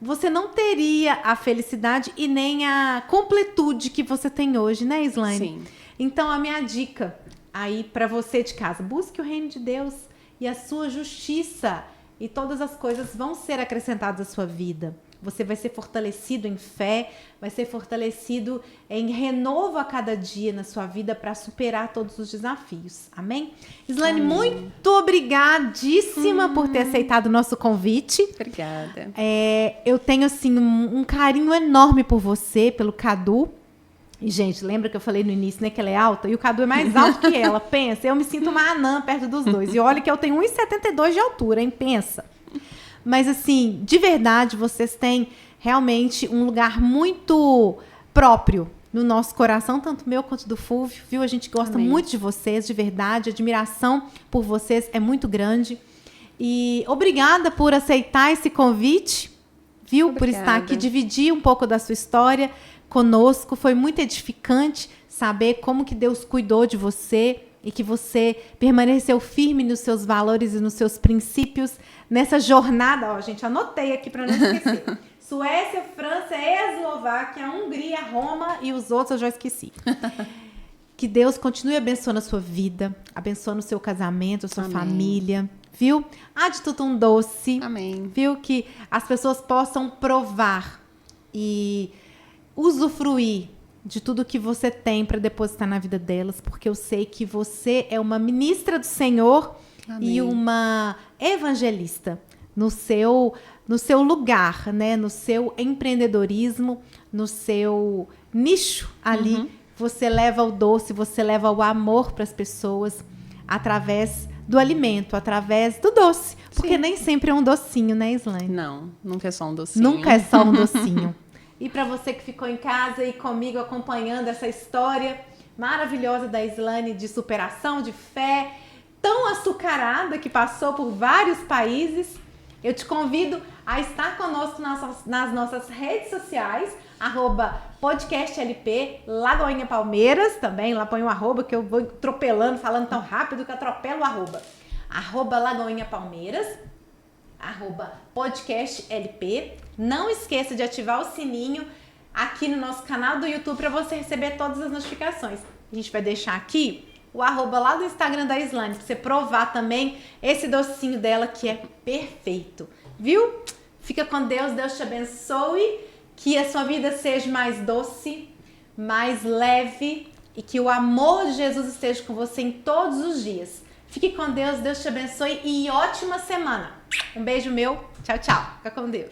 você não teria a felicidade e nem a completude que você tem hoje, né, Islane? Sim. Então, a minha dica aí para você de casa, busque o reino de Deus e a sua justiça, e todas as coisas vão ser acrescentadas à sua vida. Você vai ser fortalecido em fé, vai ser fortalecido em renovo a cada dia na sua vida para superar todos os desafios. Amém? Islane, muito obrigadíssima por ter aceitado o nosso convite. Obrigada. Eu tenho, assim, um carinho enorme por você, pelo Cadu. E, gente, lembra que eu falei no início, né, que ela é alta? E o Cadu é mais alto que ela. Pensa, eu me sinto uma anã perto dos dois. E olha que eu tenho 1,72 de altura, hein? Pensa. Mas, assim, de verdade, vocês têm realmente um lugar muito próprio no nosso coração, tanto meu quanto do Fúvio, viu? A gente gosta muito de vocês, de verdade. A admiração por vocês é muito grande. E obrigada por aceitar esse convite, viu? Obrigada. Por estar aqui, dividir um pouco da sua história conosco. Foi muito edificante saber como que Deus cuidou de você e que você permaneceu firme nos seus valores e nos seus princípios nessa jornada. Ó, gente, anotei aqui para não esquecer. Suécia, França, Eslováquia, Hungria, Roma e os outros eu já esqueci. Que Deus continue abençoando a sua vida, abençoando o seu casamento, a sua família, viu? De tudo um doce. Amém. Viu? Que as pessoas possam provar e usufruir de tudo que você tem para depositar na vida delas, porque eu sei que você é uma ministra do Senhor. Amém. E uma evangelista no seu lugar, né? No seu empreendedorismo, no seu nicho ali. Você leva o doce, você leva o amor para as pessoas através do alimento, através do doce. Porque nem sempre é um docinho, né, Islane? Não, nunca é só um docinho. Nunca é só um docinho. E para você que ficou em casa e comigo acompanhando essa história maravilhosa da Islane de superação, de fé, tão açucarada, que passou por vários países, eu te convido a estar conosco nas nossas redes sociais, @podcastlp, Lagoinha Palmeiras, também, lá põe um arroba que eu vou atropelando, falando tão rápido que atropelo o arroba. @Lagoinha Palmeiras, @podcastlp. Não esqueça de ativar o sininho aqui no nosso canal do YouTube para você receber todas as notificações. A gente vai deixar aqui o arroba lá do Instagram da Islane, pra você provar também esse docinho dela que é perfeito, viu? Fica com Deus, Deus te abençoe, que a sua vida seja mais doce, mais leve e que o amor de Jesus esteja com você em todos os dias. Fique com Deus, Deus te abençoe e ótima semana. Um beijo meu, tchau, tchau. Fica com Deus.